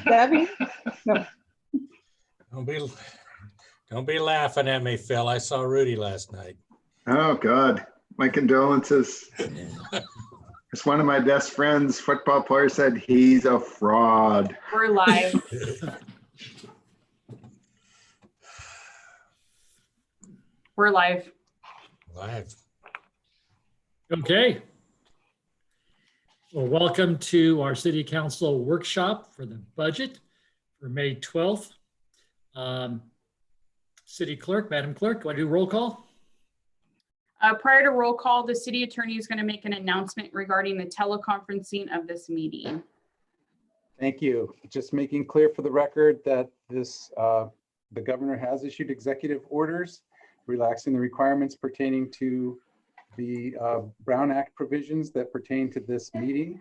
Debbie? No. Don't be laughing at me, Phil. I saw Rudy last night. Oh, God. My condolences. It's one of my best friends, football player, said he's a fraud. We're live. We're live. Live. Okay. Well, welcome to our City Council workshop for the budget for May 12th. City Clerk, Madam Clerk, do I do roll call? Prior to roll call, the city attorney is going to make an announcement regarding the teleconferencing of this meeting. Thank you. Just making clear for the record that this, the governor has issued executive orders relaxing the requirements pertaining to the Brown Act provisions that pertain to this meeting.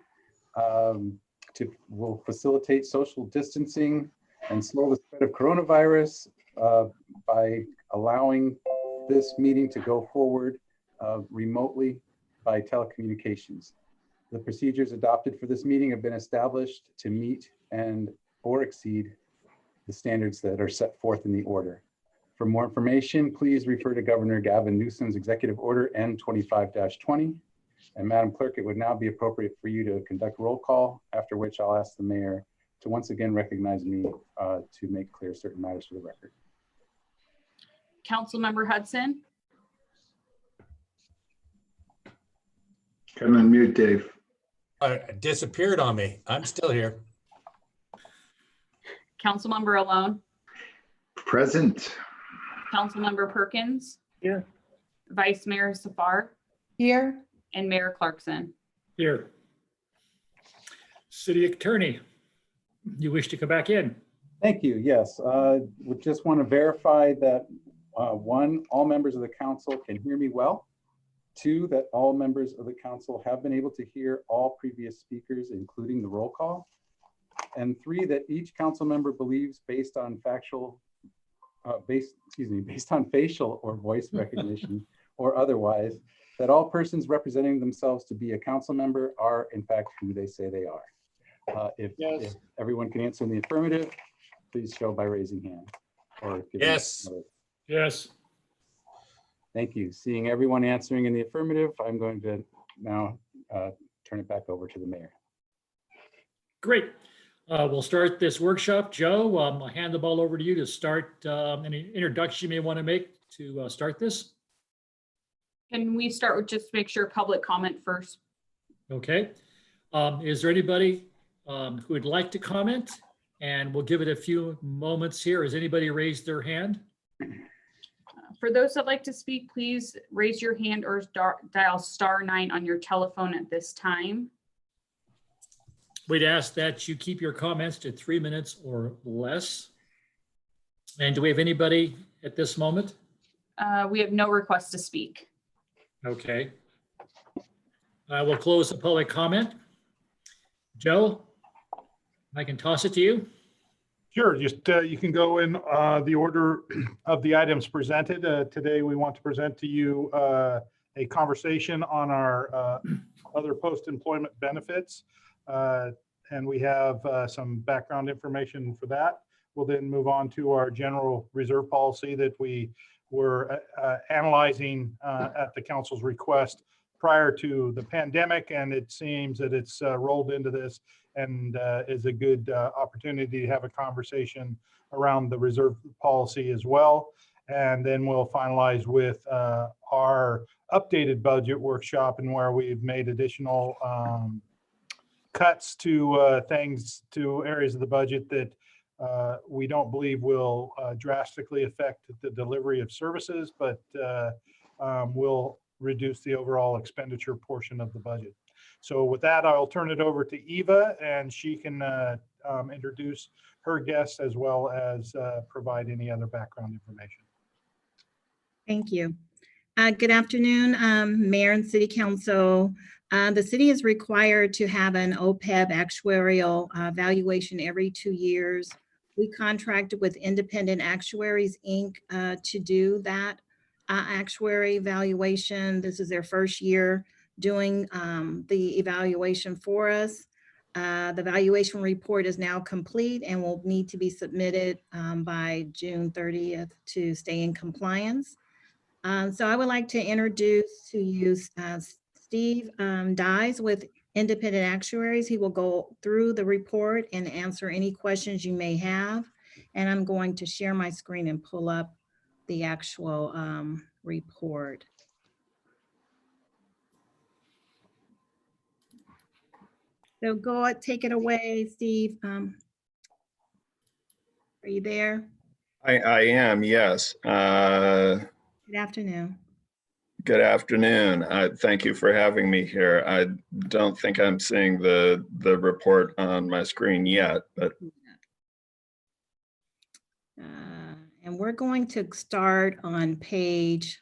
Will facilitate social distancing and slow the spread of coronavirus by allowing this meeting to go forward remotely by telecommunications. The procedures adopted for this meeting have been established to meet and or exceed the standards that are set forth in the order. For more information, please refer to Governor Gavin Newsom's Executive Order N25-20. And Madam Clerk, it would now be appropriate for you to conduct roll call, after which I'll ask the mayor to once again recognize me to make clear certain matters for the record. Councilmember Hudson. Come on mute, Dave. Disappeared on me. I'm still here. Councilmember Alone. Present. Councilmember Perkins. Here. Vice Mayor Safar. Here. And Mayor Clarkson. Here. City Attorney, you wish to come back in? Thank you. Yes, we just want to verify that one, all members of the council can hear me well. Two, that all members of the council have been able to hear all previous speakers, including the roll call. And three, that each council member believes based on based on facial or voice recognition or otherwise, that all persons representing themselves to be a council member are in fact who they say they are. If everyone can answer in the affirmative, please show by raising hand. Or Yes. Yes. Thank you. Seeing everyone answering in the affirmative, I'm going to now turn it back over to the mayor. Great. We'll start this workshop. Joe, I'll hand the ball over to you to start any introduction you may want to make to start this. Can we start with just make sure public comment first? Okay. Is there anybody who would like to comment? And we'll give it a few moments here. Has anybody raised their hand? For those that like to speak, please raise your hand or dial *9 on your telephone at this time. We'd ask that you keep your comments to 3 minutes or less. And do we have anybody at this moment? We have no requests to speak. Okay. I will close the public comment. Joe, I can toss it to you. Sure, just you can go in the order of the items presented. Today we want to present to you a conversation on our other post-employment benefits. And we have some background information for that. We'll then move on to our general reserve policy that we were analyzing at the council's request prior to the pandemic, and it seems that it's rolled into this and is a good opportunity to have a conversation around the reserve policy as well. And then we'll finalize with our updated budget workshop, and where we've made additional cuts to areas of the budget that we don't believe will drastically affect the delivery of services, but will reduce the overall expenditure portion of the budget. So with that, I'll turn it over to Eva, and she can introduce her guests as well as provide any other background information. Thank you. Good afternoon, Mayor and City Council. The city is required to have an OPEB actuarial evaluation every 2 years. We contracted with Independent Actuaries, Inc. To do that actuary evaluation. This is their first year doing the evaluation for us. The valuation report is now complete and will need to be submitted by June 30th to stay in compliance. So I would like to introduce to you Steve Dyes with Independent Actuaries. He will go through the report and answer any questions you may have. And I'm going to share my screen and pull up the actual report. So go ahead, take it away, Steve. Are you there? I am, yes. Good afternoon. Good afternoon. Thank you for having me here. I don't think I'm seeing the report on my screen yet, but And we're going to start on page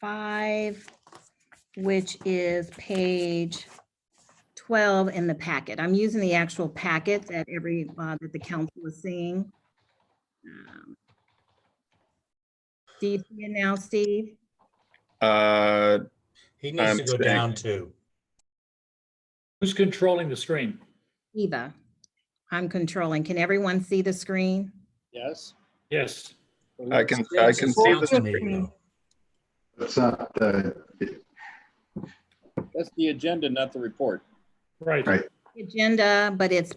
5, which is page 12 in the packet. I'm using the actual packet that that the council is seeing. Steve, see it now, Steve? He needs to I'm go staying. down too. Who's controlling the screen? Eva, I'm controlling. Can everyone see the screen? Yes. Yes. I can see the screen. That's not the, That's the agenda, not the report. Right. Right. Agenda, but it's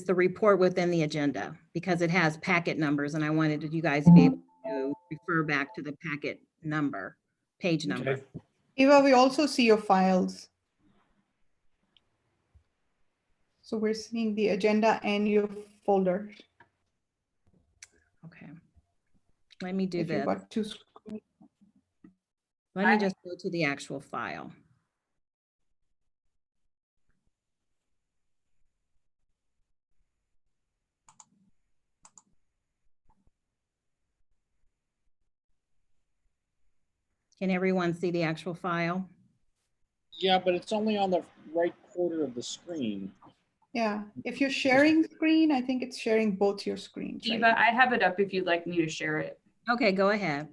the report within the agenda because it has packet numbers and I wanted you guys to be able to refer back to the packet number, page number. Okay. Eva, we also see your files. So we're seeing the agenda and your folder. Okay. Let me do If you've this. got two screens. Let me just go to the actual file. Can everyone see the actual file? Yeah, but it's only on the right corner of the screen. Yeah, if you're sharing screen, I think it's sharing both your screens. right? Eva, I have it up if you'd like me to share it. Okay, go ahead.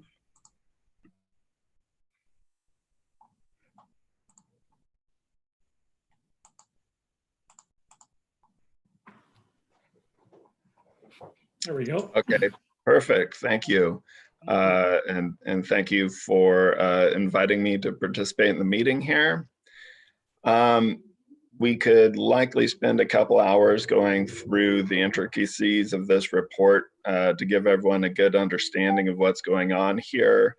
There we go. Okay, perfect. Thank you. And thank you for inviting me to participate in the meeting here. We could likely spend a couple hours going through the intricacies of this report to give everyone a good understanding of what's going on here.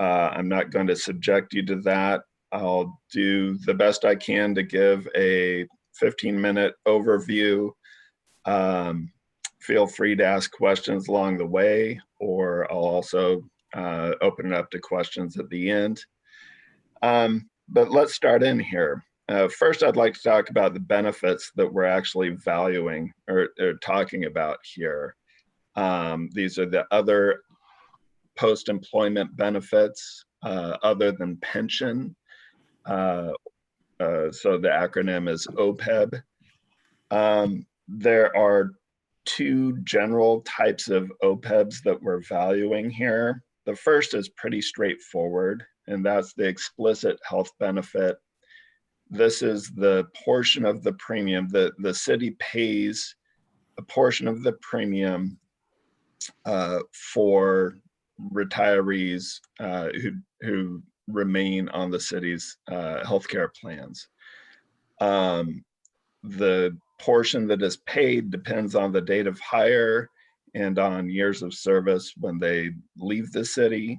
I'm not going to subject you to that. I'll do the best I can to give a 15-minute overview. Feel free to ask questions along the way, or I'll also open it up to questions at the end. But let's start in here. First, I'd like to talk about the benefits that we're actually valuing or talking about here. These are the other post-employment benefits other than pension. So the acronym is OPEB. There are two general types of OPEBs that we're valuing here. The first is pretty straightforward, and that's the explicit health benefit. This is the portion of the premium that the city pays a portion of the premium for retirees who remain on the city's healthcare plans. The portion that is paid depends on the date of hire and on years of service when they leave the city.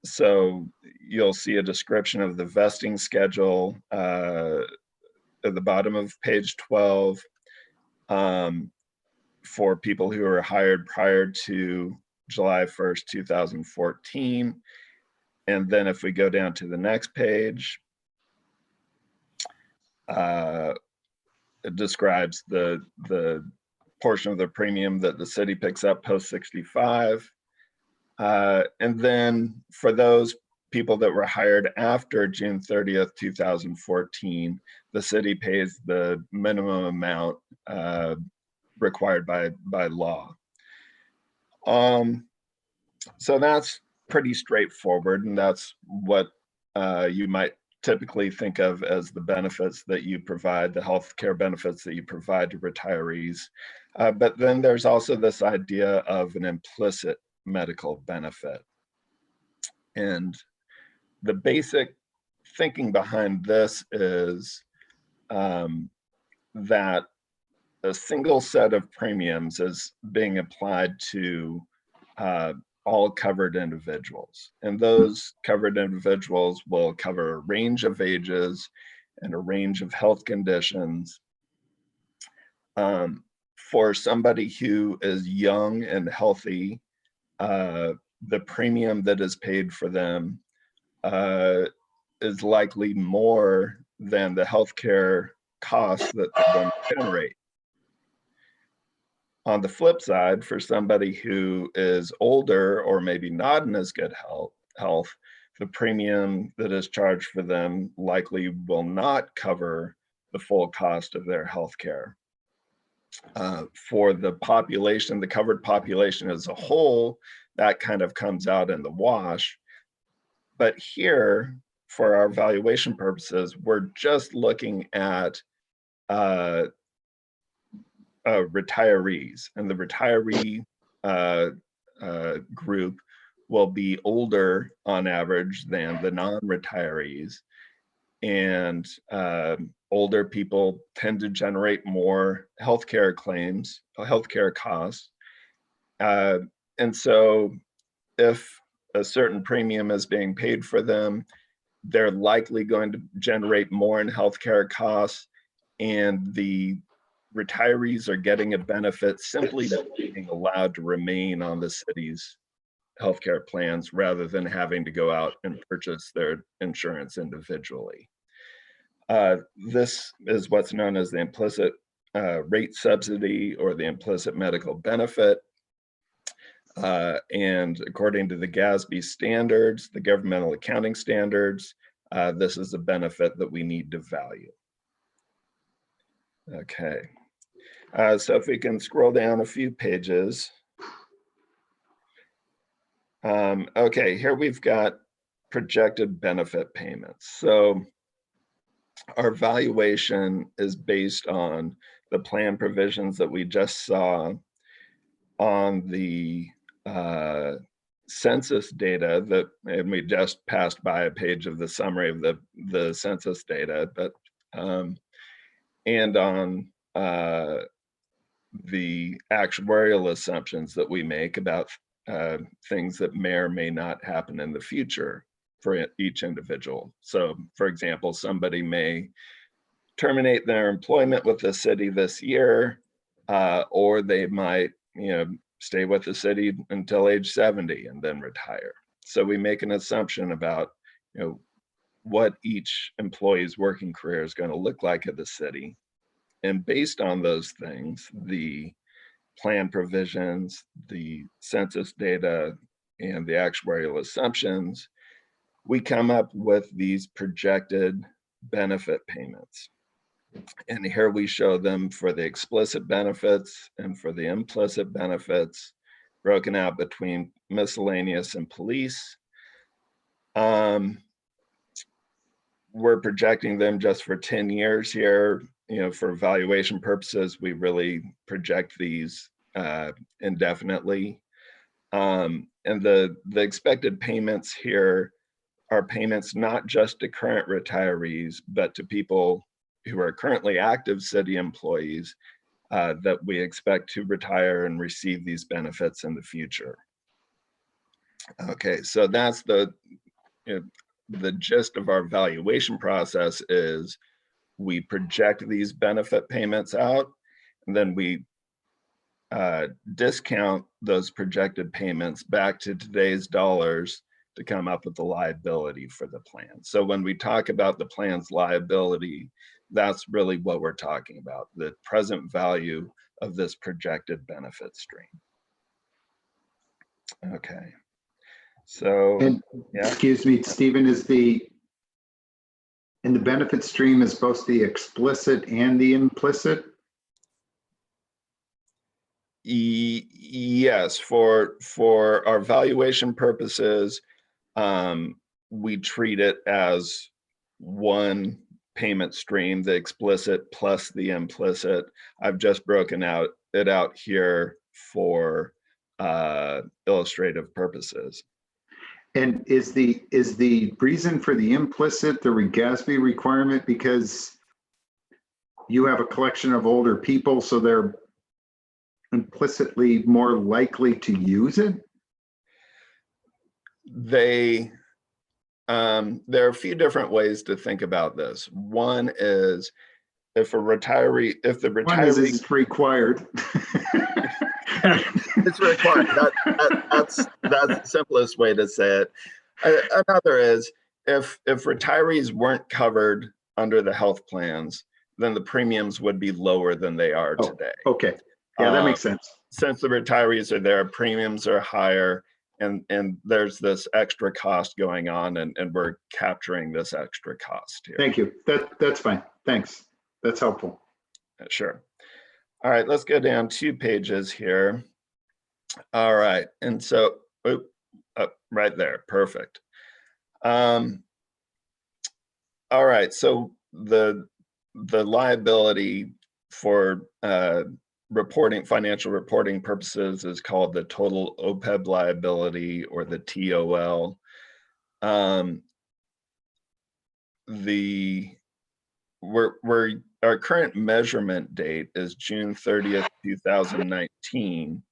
So you'll see a description of the vesting schedule at the bottom of page 12 for people who are hired prior to July 1st, 2014. And then if we go down to the next page, it describes the portion of the premium that the city picks up post 65. And then for those people that were hired after June 30th, 2014, the city pays the minimum amount required by law. So that's pretty straightforward, and that's what you might typically think of as the benefits that you provide, the healthcare benefits that you provide to retirees. But then there's also this idea of an implicit medical benefit. And the basic thinking behind this is that a single set of premiums is being applied to all covered individuals. And those covered individuals will cover a range of ages and a range of health conditions. For somebody who is young and healthy, the premium that is paid for them is likely more than the healthcare costs that they're going to generate. On the flip side, for somebody who is older or maybe not in as good health, the premium that is charged for them likely will not cover the full cost of their health care. For the population, the covered population as a whole, that kind of comes out in the wash. But here, for our valuation purposes, we're just looking at retirees, and the retiree group will be older on average than the non-retirees, and older people tend to generate more healthcare claims, healthcare costs, and so if a certain premium is being paid for them, they're likely going to generate more in healthcare costs, and the retirees are getting a benefit simply by being allowed to remain on the city's healthcare plans rather than having to go out and purchase their insurance individually. This is what's known as the implicit rate subsidy or the implicit medical benefit. And according to the GASB standards, the governmental accounting standards, this is a benefit that we need to value. Okay. So if we can scroll down a few pages. Okay, here we've got projected benefit payments. So our valuation is based on the plan provisions that we just saw on the census data that, and we just passed by a page of the summary of the census data, but and on the actuarial assumptions that we make about things that may or may not happen in the future for each individual. So for example, somebody may terminate their employment with the city this year, or they might, stay with the city until age 70 and then retire. So we make an assumption about, what each employee's working career is going to look like at the city. And based on those things, the plan provisions, the census data, and the actuarial assumptions, we come up with these projected benefit payments. And here we show them for the explicit benefits and for the implicit benefits, broken out between miscellaneous and police. We're projecting them just for 10 years here. For evaluation purposes, we really project these indefinitely. And the expected payments here are payments not just to current retirees, but to people who are currently active city employees that we expect to retire and receive these benefits in the future. Okay, so that's the gist of our valuation process is we project these benefit payments out, and then we discount those projected payments back to today's dollars to come up with the liability for the plan. So when we talk about the plan's liability, that's really what we're talking about, the present value of this projected benefit stream. Okay. So, And yeah. excuse me, Stephen, in the benefit stream is both the explicit and the implicit? Yes, for our valuation purposes, we treat it as one payment stream, the explicit plus the implicit. I've just broken it out here for illustrative purposes. And is the reason for the implicit the GASB requirement because you have a collection of older people, so they're implicitly more likely to use it? There are a few different ways to think about this. One is if the retiree It's required. it's required. That's the simplest way to say it. Another is if retirees weren't covered under the health plans, then the premiums would be lower than they are today. Okay, yeah, that makes sense. Since the retirees are there, premiums are higher, and there's this extra cost going on, and we're capturing this extra cost here. Thank you. That's fine. Thanks. That's helpful. Sure. All right, let's go down 2 pages here. All right, and so right there, perfect. All right, so the liability for financial reporting purposes is called the total OPEB liability, or the TOL. Our current measurement date is June 30th, 2019,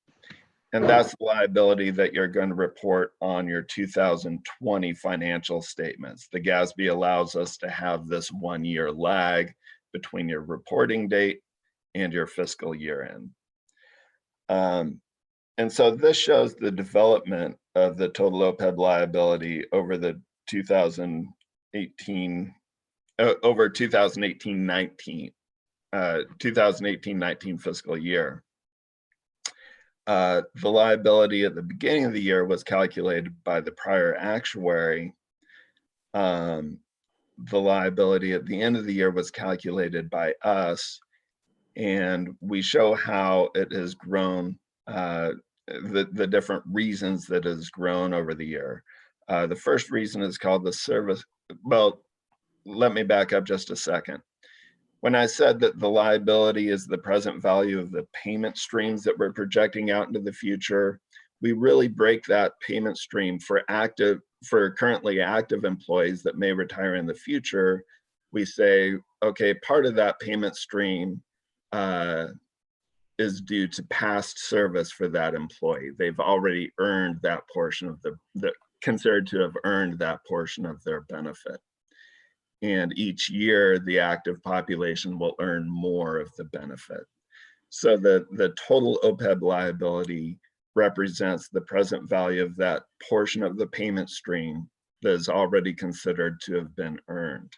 and that's the liability that you're going to report on your 2020 financial statements. The GASB allows us to have this 1-year lag between your reporting date and your fiscal year end. And so this shows the development of the total OPEB liability over the 2018-19 fiscal year. The liability at the beginning of the year was calculated by the prior actuary. The liability at the end of the year was calculated by us, and we show how it has grown, the different reasons that it has grown over the year. The first reason is called the service. Well, let me back up just a second. When I said that the liability is the present value of the payment streams that we're projecting out into the future, we really break that payment stream for currently active employees that may retire in the future. We say, okay, part of that payment stream is due to past service for that employee. They've already earned that portion of considered to have earned that portion of their benefit. And each year, the active population will earn more of the benefit. So the total OPEB liability represents the present value of that portion of the payment stream that is already considered to have been earned.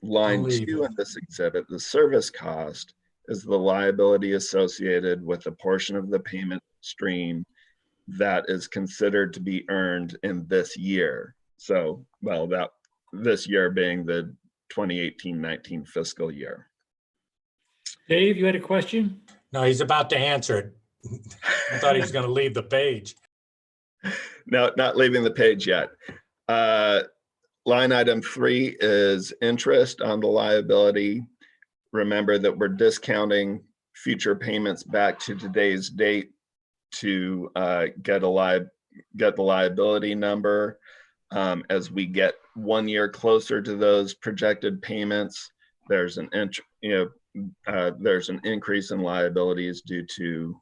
Line 2 in this exhibit, the service cost, is the liability associated with a portion of the payment stream that is considered to be earned in this year. So, well, this year being the 2018-19 fiscal year. Dave, you had a question? No, he's about to answer it. I thought he was going to leave the page. No, not leaving the page yet. Line item 3 is interest on the liability. Remember that we're discounting future payments back to today's date to get the liability number. As we get 1 year closer to those projected payments, there's an increase in liabilities due to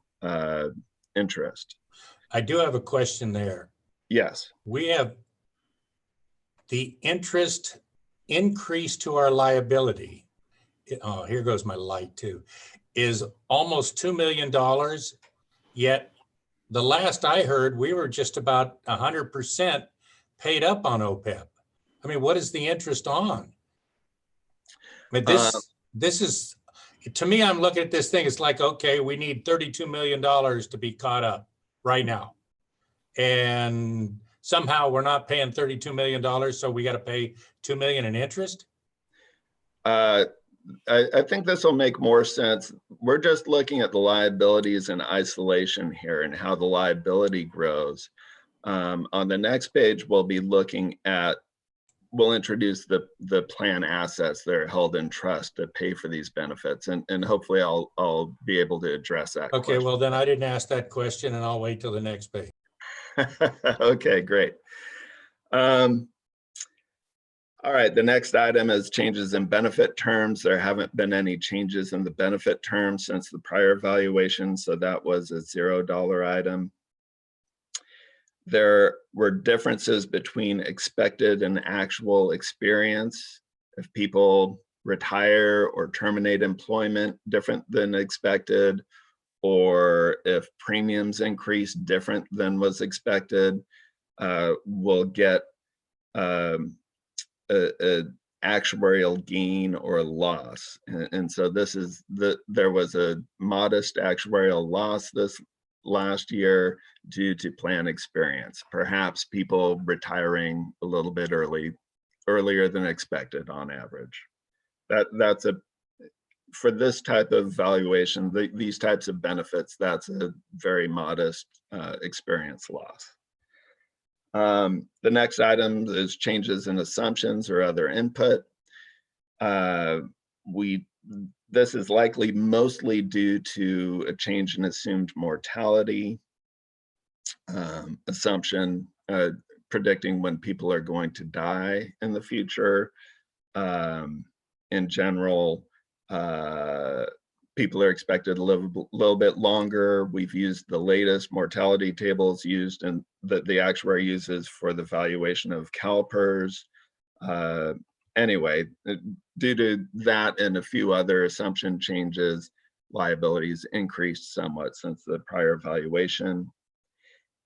interest. I do have a question there. Yes. We have the interest increase to our liability. Oh, here goes my light too, is almost $2 million. Yet the last I heard, we were just about 100% paid up on OPEB. I mean, what is the interest on? I mean, this is, to me, I'm looking at this thing, it's like, okay, we need $32 million to be caught up right now. And somehow we're not paying $32 million, so we got to pay $2 million in interest? I think this will make more sense. We're just looking at the liabilities in isolation here and how the liability grows. On the next page, we'll be looking at we'll introduce the plan assets that are held in trust to pay for these benefits, and hopefully I'll be able to address that. Okay, well then I didn't ask that question, and I'll wait till the next page. Okay, great. All right, the next item is changes in benefit terms. There haven't been any changes in the benefit terms since the prior valuation, so that was a $0 item. There were differences between expected and actual experience. If people retire or terminate employment different than expected, or if premiums increase different than was expected, we'll get an actuarial gain or loss. And so this is there was a modest actuarial loss this last year due to plan experience, perhaps people retiring a little bit earlier than expected on average. That's for this type of valuation, these types of benefits, that's a very modest experience loss. The next item is changes in assumptions or other input. This is likely mostly due to a change in assumed mortality assumption, predicting when people are going to die in the future. In general, people are expected to live a little bit longer. We've used the latest mortality tables used and that the actuary uses for the valuation of CalPERS. Anyway, due to that and a few other assumption changes, liabilities increased somewhat since the prior valuation.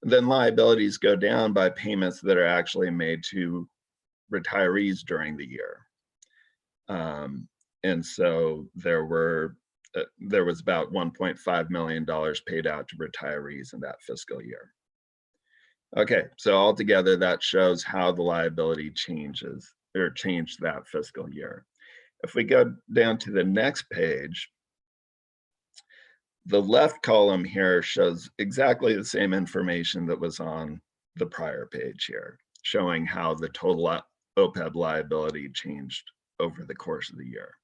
Then liabilities go down by payments that are actually made to retirees during the year. And so there was about $1.5 million paid out to retirees in that fiscal year. Okay, so altogether that shows how the liability changes or changed that fiscal year. If we go down to the next page, the left column here shows exactly the same information that was on the prior page here, showing how the total OPEB liability changed over the course of the year.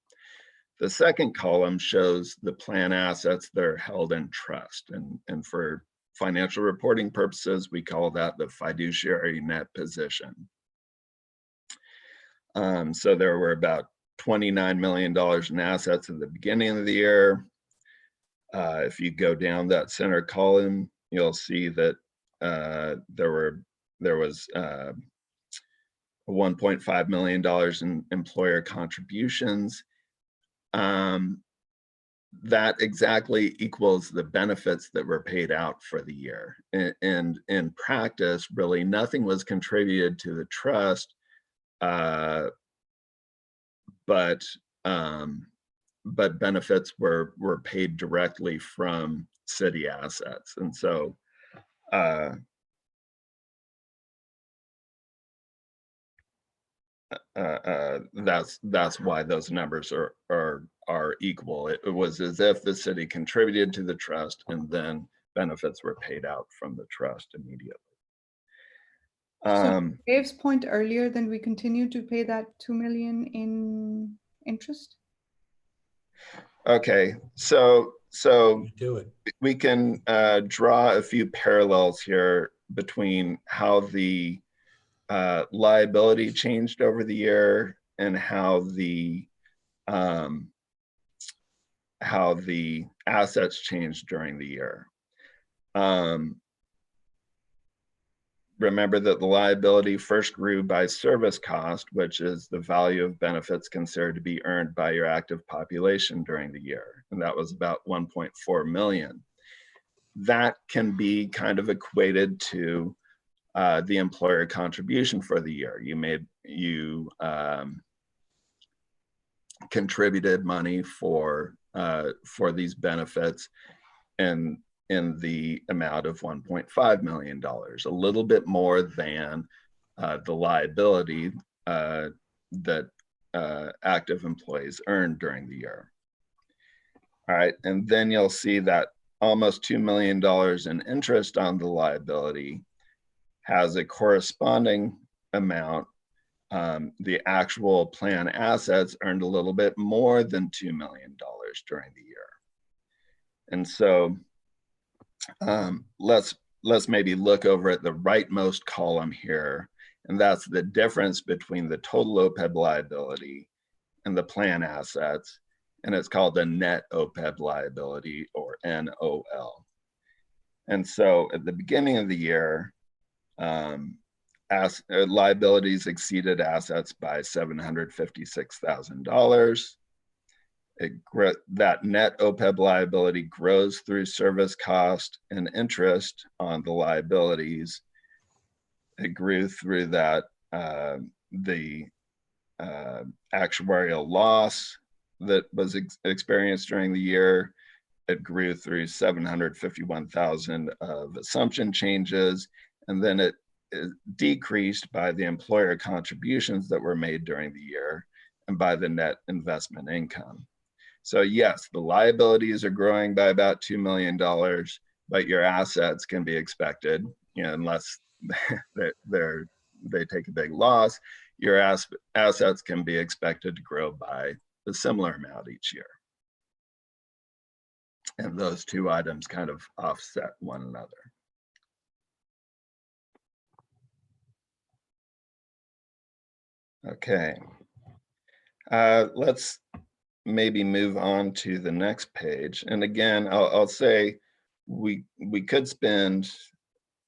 The second column shows the plan assets that are held in trust. And for financial reporting purposes, we call that the fiduciary net position. So there were about $29 million in assets at the beginning of the year. If you go down that center column, you'll see that there was $1.5 million in employer contributions. That exactly equals the benefits that were paid out for the year. And in practice, really nothing was contributed to the trust, but benefits were paid directly from city assets. And so that's why those numbers are equal. It was as if the city contributed to the trust and then benefits were paid out from the trust immediately. So Dave's point earlier, then we continue to pay that $2 million in interest? Okay, so Do it. we can draw a few parallels here between how the liability changed over the year and how the assets changed during the year. Remember that the liability first grew by service cost, which is the value of benefits considered to be earned by your active population during the year. And that was about 1.4 million. That can be kind of equated to the employer contribution for the year. You contributed money for these benefits, and in the amount of $1.5 million, a little bit more than the liability that active employees earned during the year. All right, and then you'll see that almost $2 million in interest on the liability has a corresponding amount the actual plan assets earned a little bit more than $2 million during the year. And so let's maybe look over at the rightmost column here, and that's the difference between the total OPEB liability and the plan assets, and it's called the net OPEB liability, or NOL. And so at the beginning of the year, liabilities exceeded assets by $756,000. That net OPEB liability grows through service cost and interest on the liabilities. It grew through that, the actuarial loss that was experienced during the year. It grew through 751,000 of assumption changes, and then it decreased by the employer contributions that were made during the year and by the net investment income. So yes, the liabilities are growing by about $2 million, but your assets can be expected, you know, unless they take a big loss, your assets can be expected to grow by a similar amount each year. And those two items kind of offset one another. Okay, let's maybe move on to the next page. And again, I'll say we could spend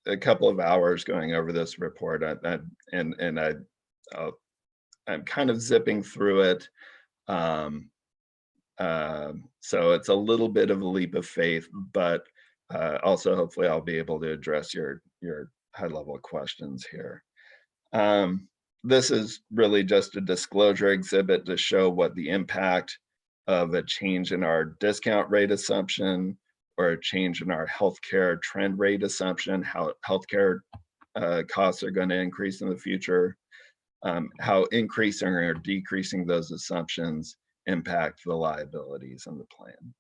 a couple of hours going over this report, I'm kind of zipping through it. So it's a little bit of a leap of faith, but also hopefully I'll be able to address your high-level questions here. This is really just a disclosure exhibit to show what the impact of a change in our discount rate assumption or a change in our healthcare trend rate assumption, how healthcare costs are going to increase in the future, how increasing or decreasing those assumptions impact the liabilities in the plan.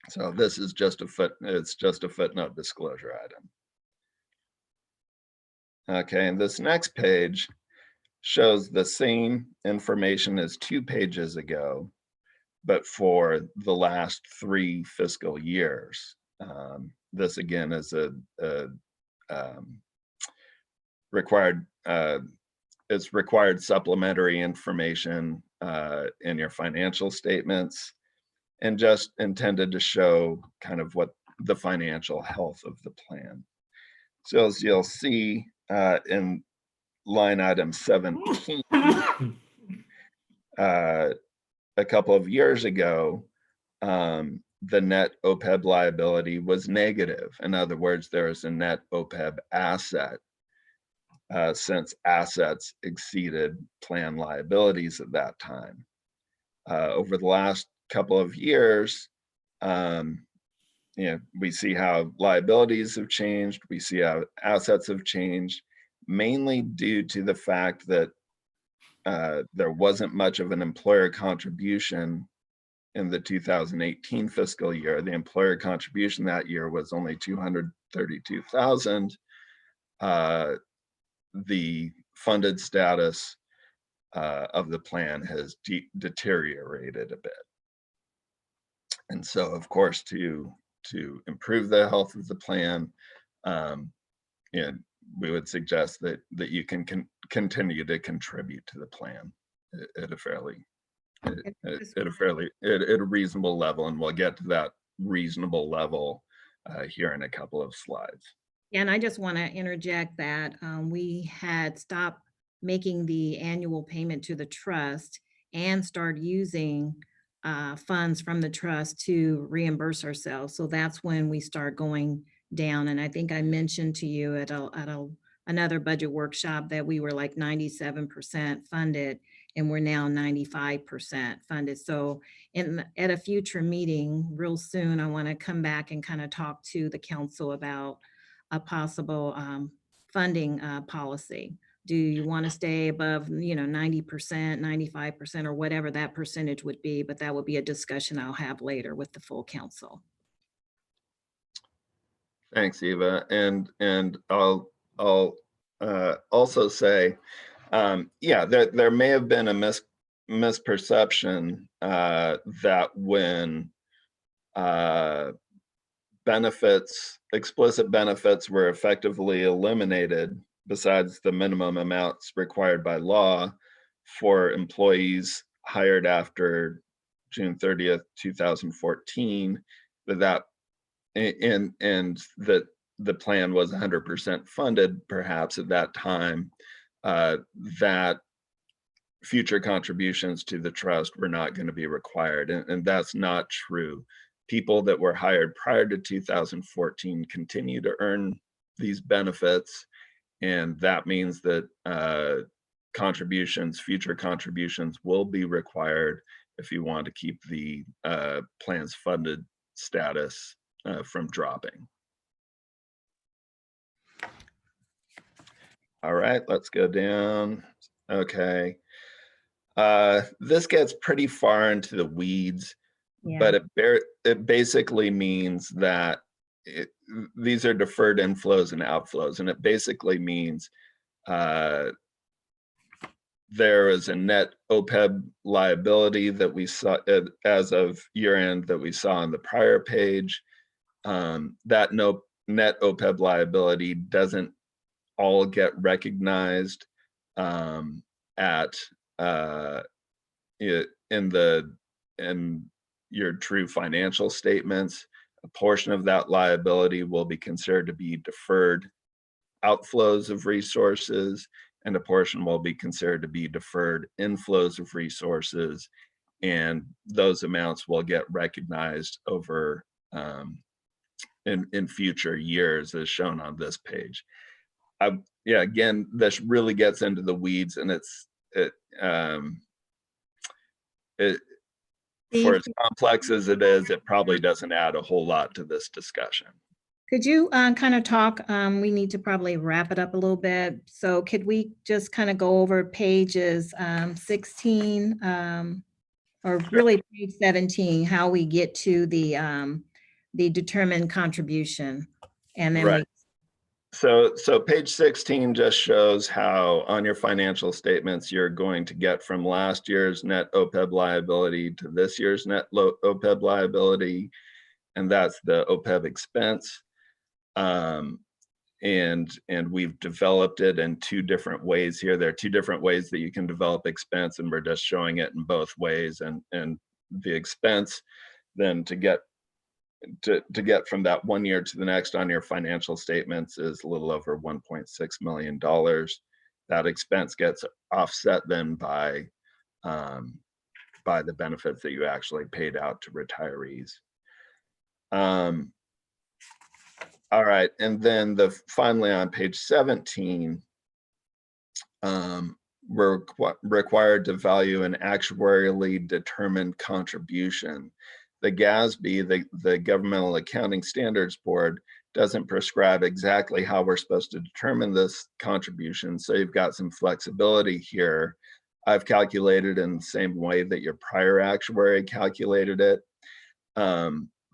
So this is just it's just a footnote disclosure item. Okay, and this next page shows the same information as 2 pages ago, but for the last 3 fiscal years. This again is it's required supplementary information in your financial statements, and just intended to show kind of what the financial health of the plan. So as you'll see in line item 17, a couple of years ago, the net OPEB liability was negative. In other words, there is a net OPEB asset since assets exceeded plan liabilities at that time. Over the last couple of years, you know, we see how liabilities have changed, we see how assets have changed, mainly due to the fact that there wasn't much of an employer contribution in the 2018 fiscal year. The employer contribution that year was only $232,000. The funded status of the plan has deteriorated a bit. And so, of course, to improve the health of the plan, you know, we would suggest that you can continue to contribute to the plan at a reasonable level, and we'll get to that reasonable level here in a couple of slides. Yeah, and I just want to interject that we had stopped making the annual payment to the trust and start using funds from the trust to reimburse ourselves. So that's when we start going down. And I think I mentioned to you at another budget workshop that we were like 97% funded, and we're now 95% funded. So at a future meeting real soon, I want to come back and kind of talk to the council about a possible funding policy. Do you want to stay above, you know, 90%, 95%, or whatever that percentage would be? But that would be a discussion I'll have later with the full council. Thanks, Eva. And I'll also say Yeah, there may have been a misperception that when explicit benefits were effectively eliminated, besides the minimum amounts required by law for employees hired after June 30th, 2014, that the plan was 100% funded, perhaps at that time, that future contributions to the trust were not going to be required. And that's not true. People that were hired prior to 2014 continue to earn these benefits. And that means that future contributions will be required if you want to keep the plan's funded status from dropping. All right, let's go down. Okay. This gets pretty far into the weeds, but it basically means that these are deferred inflows and outflows, and it basically means there is a net OPEB liability that we saw as of year end that we saw on the prior page. That net OPEB liability doesn't all get recognized in your true financial statements. A portion of that liability will be considered to be deferred outflows of resources, and a portion will be considered to be deferred inflows of resources, and those amounts will get recognized over in future years, as shown on this page. Yeah, again, this really gets into the weeds, and for as complex as it is, it probably doesn't add a whole lot to this discussion. Could you kind of talk, we need to probably wrap it up a little bit. So could we just kind of go over pages 16 or really page 17, how we get to the determined contribution? And then right. So page 16 just shows how on your financial statements you're going to get from last year's net OPEB liability to this year's net OPEB liability, and that's the OPEB expense. And we've developed it in two different ways here. There are two different ways that you can develop expense, and we're just showing it in both ways. And the expense then to get from that 1 year to the next on your financial statements is a little over $1.6 million. That expense gets offset then by the benefits that you actually paid out to retirees. All right, and then finally on page 17, we're required to value an actuarially determined contribution. The GASB, the Governmental Accounting Standards Board, doesn't prescribe exactly how we're supposed to determine this contribution, so you've got some flexibility here. I've calculated in the same way that your prior actuary calculated it.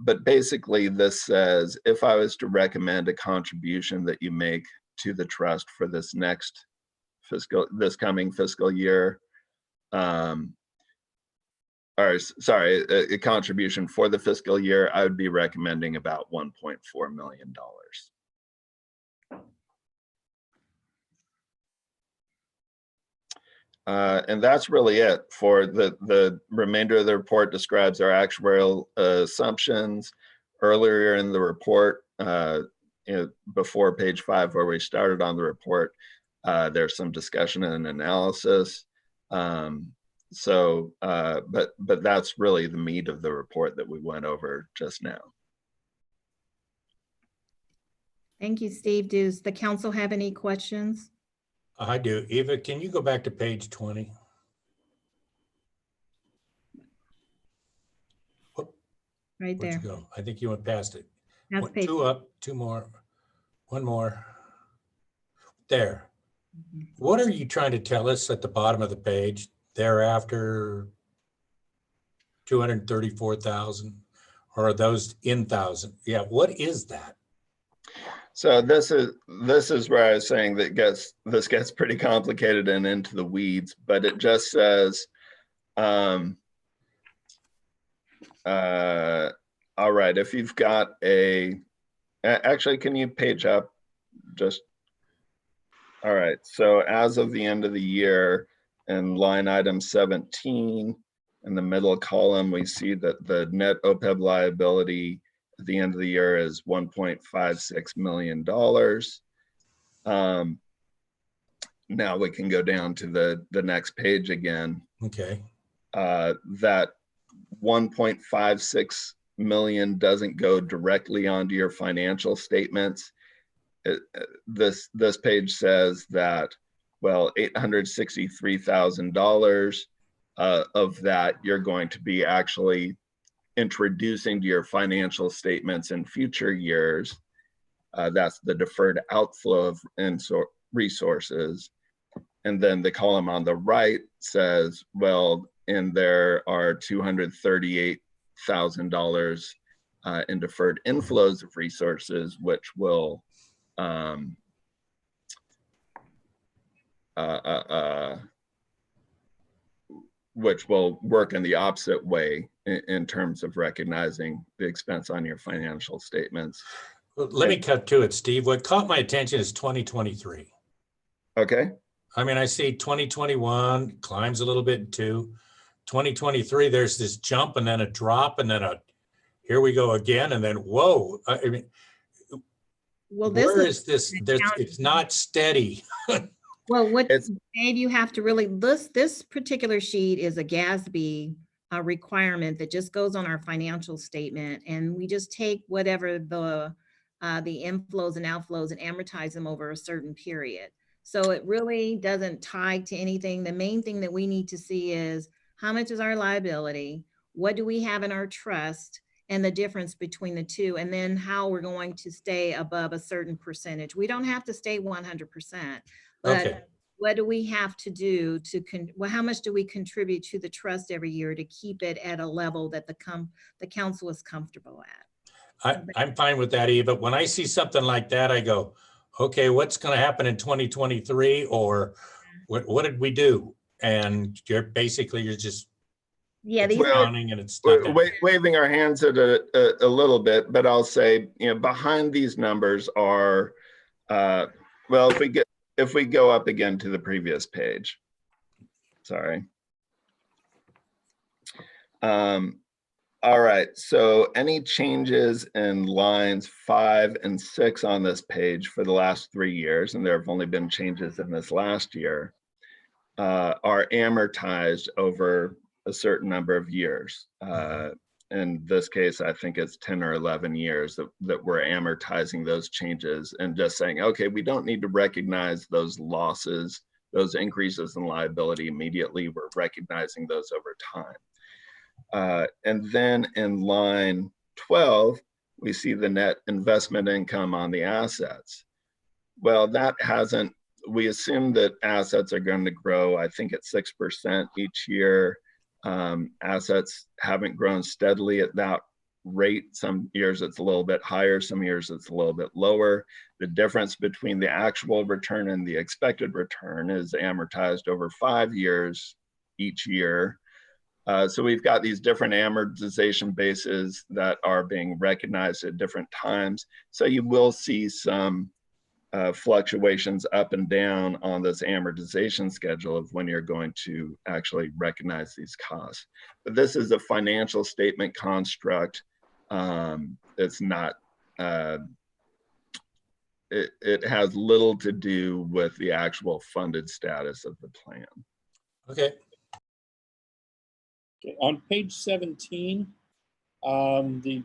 But basically this says, if I was to recommend a contribution that you make to the trust for this coming fiscal year, a contribution for the fiscal year, I would be recommending about $1.4 million. And that's really it for the remainder of the report. Describes our actuarial assumptions. Earlier in the report, before page 5 where we started on the report, there's some discussion and analysis. But that's really the meat of the report that we went over just now. Thank you, Steve. Does the council have any questions? I do. Eva, can you go back to page 20? Right Where'd there. you go? I think you went past it. That's page 2 up, 2 more, 1 more. There. What are you trying to tell us at the bottom of the page? Thereafter, 234,000, or are those in thousand? Yeah, what is that? So this is where I was saying that this gets pretty complicated and into the weeds, but it just says, all right, if you've got actually, can you page up just, all right. So as of the end of the year in line item 17, in the middle column, we see that the net OPEB liability at the end of the year is $1.56 million. Now we can go down to the next page again. Okay. That 1.56 million doesn't go directly onto your financial statements. This page says that, well, $863,000 of that you're going to be actually introducing to your financial statements in future years. That's the deferred outflow of resources. And then the column on the right says, well, and there are $238,000 in deferred inflows of resources, which will work in the opposite way in terms of recognizing the expense on your financial statements. Well, let me cut to it, Steve. What caught my attention is 2023. Okay. I mean, I see 2021 climbs a little bit too. 2023, there's this jump and then a drop and then here we go again. And then, whoa, I mean, Well, where is this? It's not steady. Well, Dave, you have to really, this particular sheet is a GASB requirement that just goes on our financial statement. And we just take whatever the inflows and outflows and amortize them over a certain period. So it really doesn't tie to anything. The main thing that we need to see is how much is our liability? What do we have in our trust? And the difference between the two, and then how we're going to stay above a certain percentage. We don't have to stay 100%, but Okay. what do we have to do to, how much do we contribute to the trust every year to keep it at a level that the council is comfortable at? I'm fine with that, Eve, but when I see something like that, I go, okay, what's going to happen in 2023, or what did we do? And you're just counting, and it's not waving our hands at a little bit, but I'll say, behind these numbers are, well, if we go up again to the previous page, sorry. All right, so any changes in lines 5 and 6 on this page for the last 3 years, and there have only been changes in this last year, are amortized over a certain number of years. In this case, I think it's 10 or 11 years that we're amortizing those changes and just saying, okay, we don't need to recognize those losses, those increases in liability immediately. We're recognizing those over time. And then in line 12, we see the net investment income on the assets. Well, that hasn't, we assume that assets are going to grow, I think at 6% each year. Assets haven't grown steadily at that rate. Some years it's a little bit higher, some years it's a little bit lower. The difference between the actual return and the expected return is amortized over 5 years each year. So we've got these different amortization bases that are being recognized at different times. So you will see some fluctuations up and down on this amortization schedule of when you're going to actually recognize these costs. But this is a financial statement construct. It's not, it has little to do with the actual funded status of the plan. Okay. Okay, on page 17, the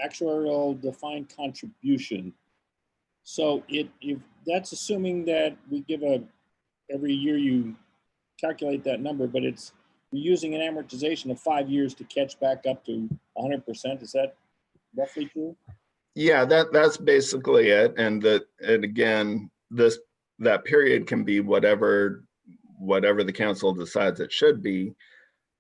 actuarial defined contribution. So if that's assuming that we give every year you calculate that number, but you're using an amortization of 5 years to catch back up to 100%. Is that roughly true? Yeah, that's basically it. And again, that period can be whatever the council decides it should be.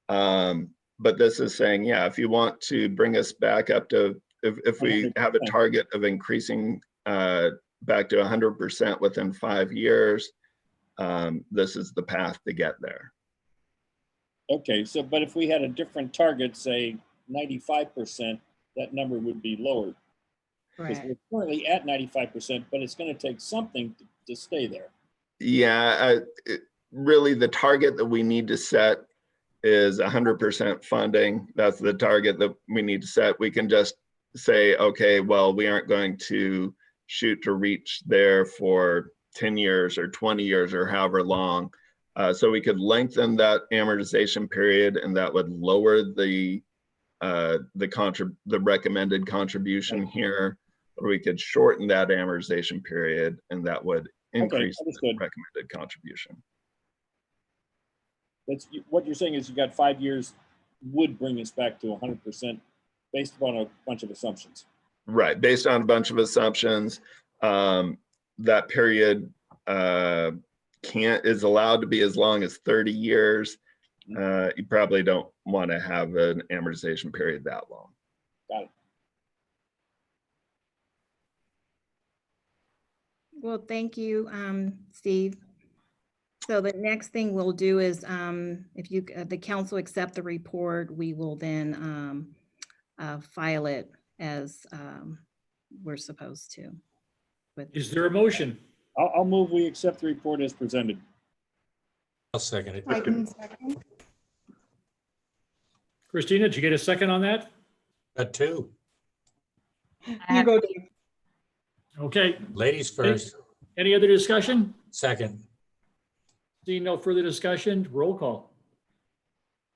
But this is saying, yeah, if you want to bring us back up to, if we have a target of increasing back to 100% within 5 years, this is the path to get there. Okay, so, but if we had a different target, say 95%, that number would be lowered. Because Correct. we're currently at 95%, but it's going to take something to stay there. Yeah, really the target that we need to set is 100% funding. That's the target that we need to set. We can just say, okay, well, we aren't going to shoot to reach there for 10 years or 20 years or however long. So we could lengthen that amortization period, and that would lower the recommended contribution here, or we could shorten that amortization period, and that would increase the understood. recommended contribution. That's what you're saying is you got 5 years would bring us back to 100% based upon a bunch of assumptions. Right, based on a bunch of assumptions, that period is allowed to be as long as 30 years. You probably don't want to have an amortization period that long. Got it. Well, thank you, Steve. So the next thing we'll do is, if the council accept the report, we will then file it as we're supposed to. Is there a motion? I'll move we accept the report as presented. I'll second it. I can second. Christina, did you get a second on that? Got two. You go, Dave. Okay, Ladies first, any other discussion? second. Seeing no further discussion, roll call.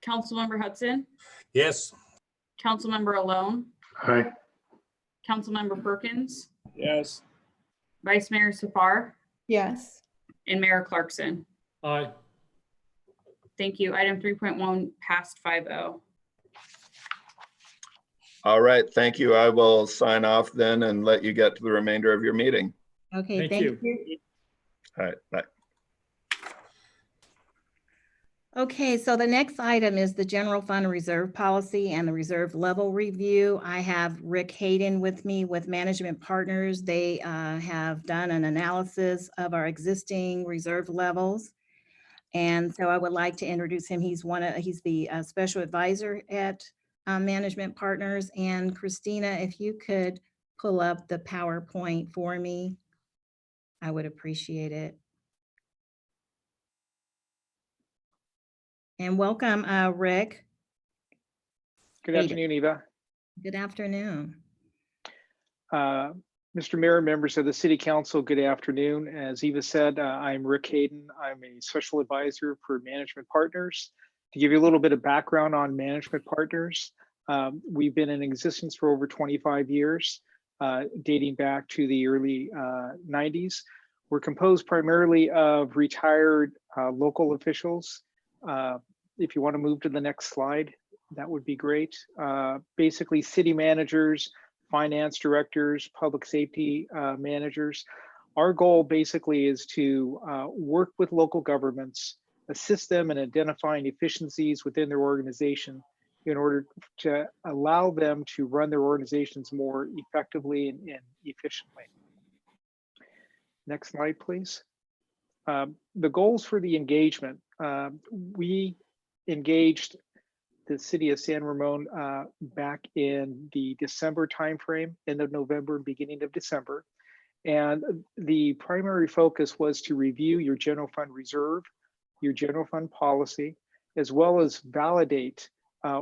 Councilmember Hudson, Yes, Councilmember Alone, Aye. Councilmember Perkins, Yes. Vice Mayor Safar, Yes. and Mayor Clarkson. Aye. Thank you. Item 3.1 passed 5-0. All right, thank you. I will sign off then and let you get to the remainder of your meeting. Okay, Thank thank you. you. All right, bye. Okay, so the next item is the general fund reserve policy and the reserve level review. I have Rick Hayden with me with Management Partners. They have done an analysis of our existing reserve levels. And so I would like to introduce him. He's the special advisor at Management Partners. And Christina, if you could pull up the PowerPoint for me, I would appreciate it. And welcome, Rick. Good afternoon, Eva. Good afternoon. Mr. Mayor, members of the City Council, good afternoon. As Eva said, I'm Rick Hayden. I'm a special advisor for Management Partners. To give you a little bit of background on Management Partners, we've been in existence for over 25 years, dating back to the early 90s. We're composed primarily of retired local officials. If you want to move to the next slide, that would be great. Basically, city managers, finance directors, public safety managers. Our goal basically is to work with local governments, assist them in identifying efficiencies within their organization in order to allow them to run their organizations more effectively and efficiently. Next slide, please. The goals for the engagement. We engaged the city of San Ramon back in the December timeframe, end of November, beginning of December. And the primary focus was to review your general fund reserve, your general fund policy, as well as validate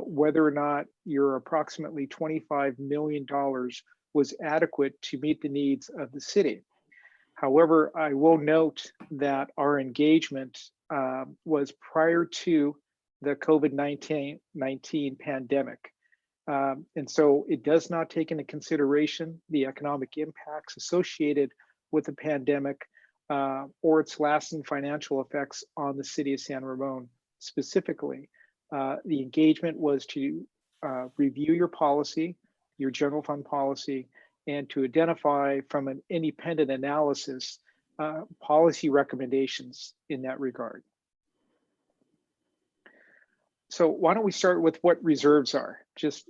whether or not your approximately $25 million was adequate to meet the needs of the city. However, I will note that our engagement was prior to the COVID-19 pandemic. And so it does not take into consideration the economic impacts associated with the pandemic or its lasting financial effects on the city of San Ramon specifically. The engagement was to review your policy, your general fund policy, and to identify from an independent analysis policy recommendations in that regard. So why don't we start with what reserves are? Just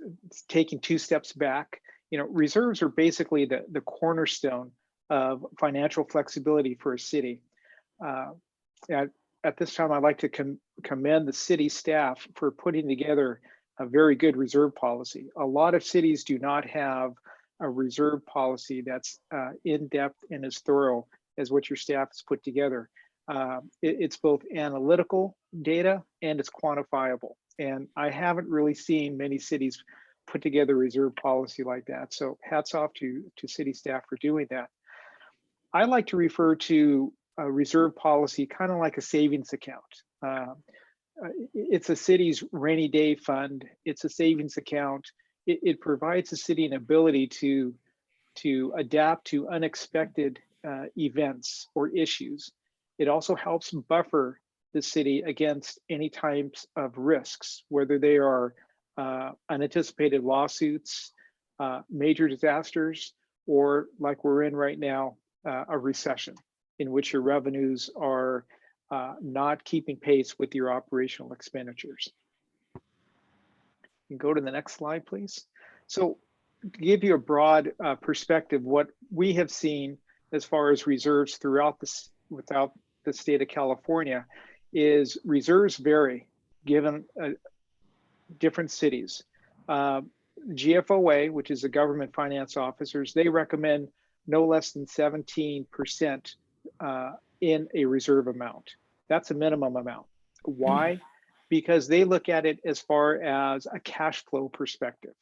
taking two steps back. You know, reserves are basically the cornerstone of financial flexibility for a city. Uh, at this time, I'd like to commend the city staff for putting together a very good reserve policy. A lot of cities do not have a reserve policy that's in-depth and as thorough as what your staff has put together. It's both analytical data and it's quantifiable. And I haven't really seen many cities put together a reserve policy like that. So hats off to city staff for doing that. I like to refer to a reserve policy kind of like a savings account. It's a city's rainy day fund. It's a savings account. It provides the city an ability to adapt to unexpected events or issues. It also helps buffer the city against any types of risks, whether they are unanticipated lawsuits, major disasters, or like we're in right now, a recession in which your revenues are not keeping pace with your operational expenditures. You can go to the next slide, please. So to give you a broad perspective, what we have seen as far as reserves throughout the state of California is reserves vary given different cities. GFOA, which is the government finance officers, they recommend no less than 17% in a reserve amount. That's a minimum amount. Why? Because they look at it as far as a cash flow perspective.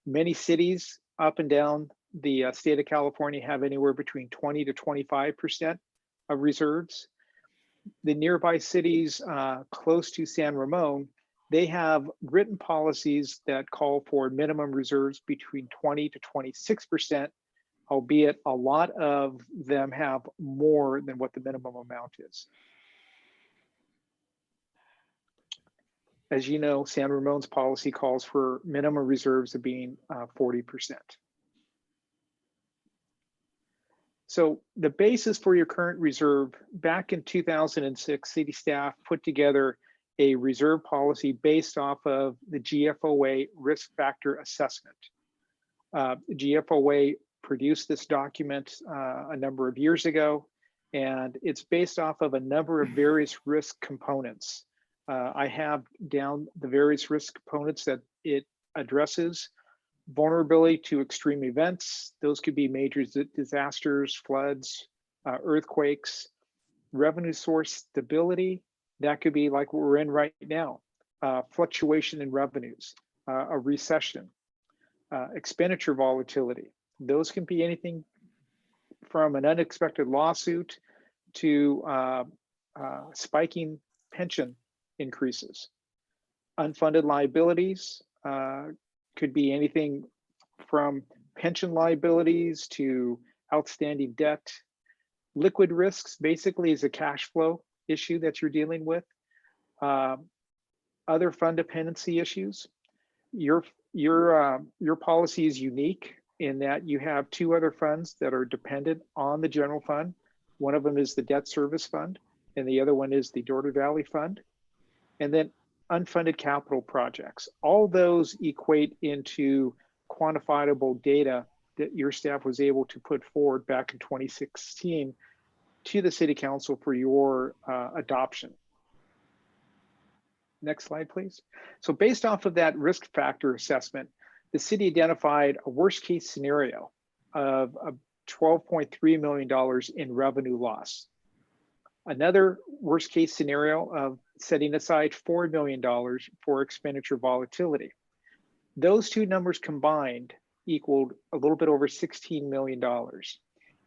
Many cities up and down the state of California have anywhere between 20 to 25% of reserves. The nearby cities close to San Ramon, they have written policies that call for minimum reserves between 20 to 26%, albeit a lot of them have more than what the minimum amount is. As you know, San Ramon's policy calls for minimum reserves of being 40%. So the basis for your current reserve, back in 2006, city staff put together a reserve policy based off of the GFOA risk factor assessment. GFOA produced this document a number of years ago, and it's based off of a number of various risk components. I have down the various risk components that it addresses. Vulnerability to extreme events. Those could be major disasters, floods, earthquakes. Revenue source stability. That could be like what we're in right now. Fluctuation in revenues, a recession, expenditure volatility. Those can be anything from an unexpected lawsuit to spiking pension increases. Unfunded liabilities could be anything from pension liabilities to outstanding debt. Liquid risks basically is a cash flow issue that you're dealing with. Other fund dependency issues. Your policy is unique in that you have two other funds that are dependent on the general fund. One of them is the debt service fund, and the other one is the Doherty Valley Fund. And then unfunded capital projects. All those equate into quantifiable data that your staff was able to put forward back in 2016 to the City Council for your adoption. Next slide, please. So based off of that risk factor assessment, the city identified a worst case scenario of $12.3 million in revenue loss. Another worst case scenario of setting aside $4 million for expenditure volatility. Those two numbers combined equaled a little bit over $16 million.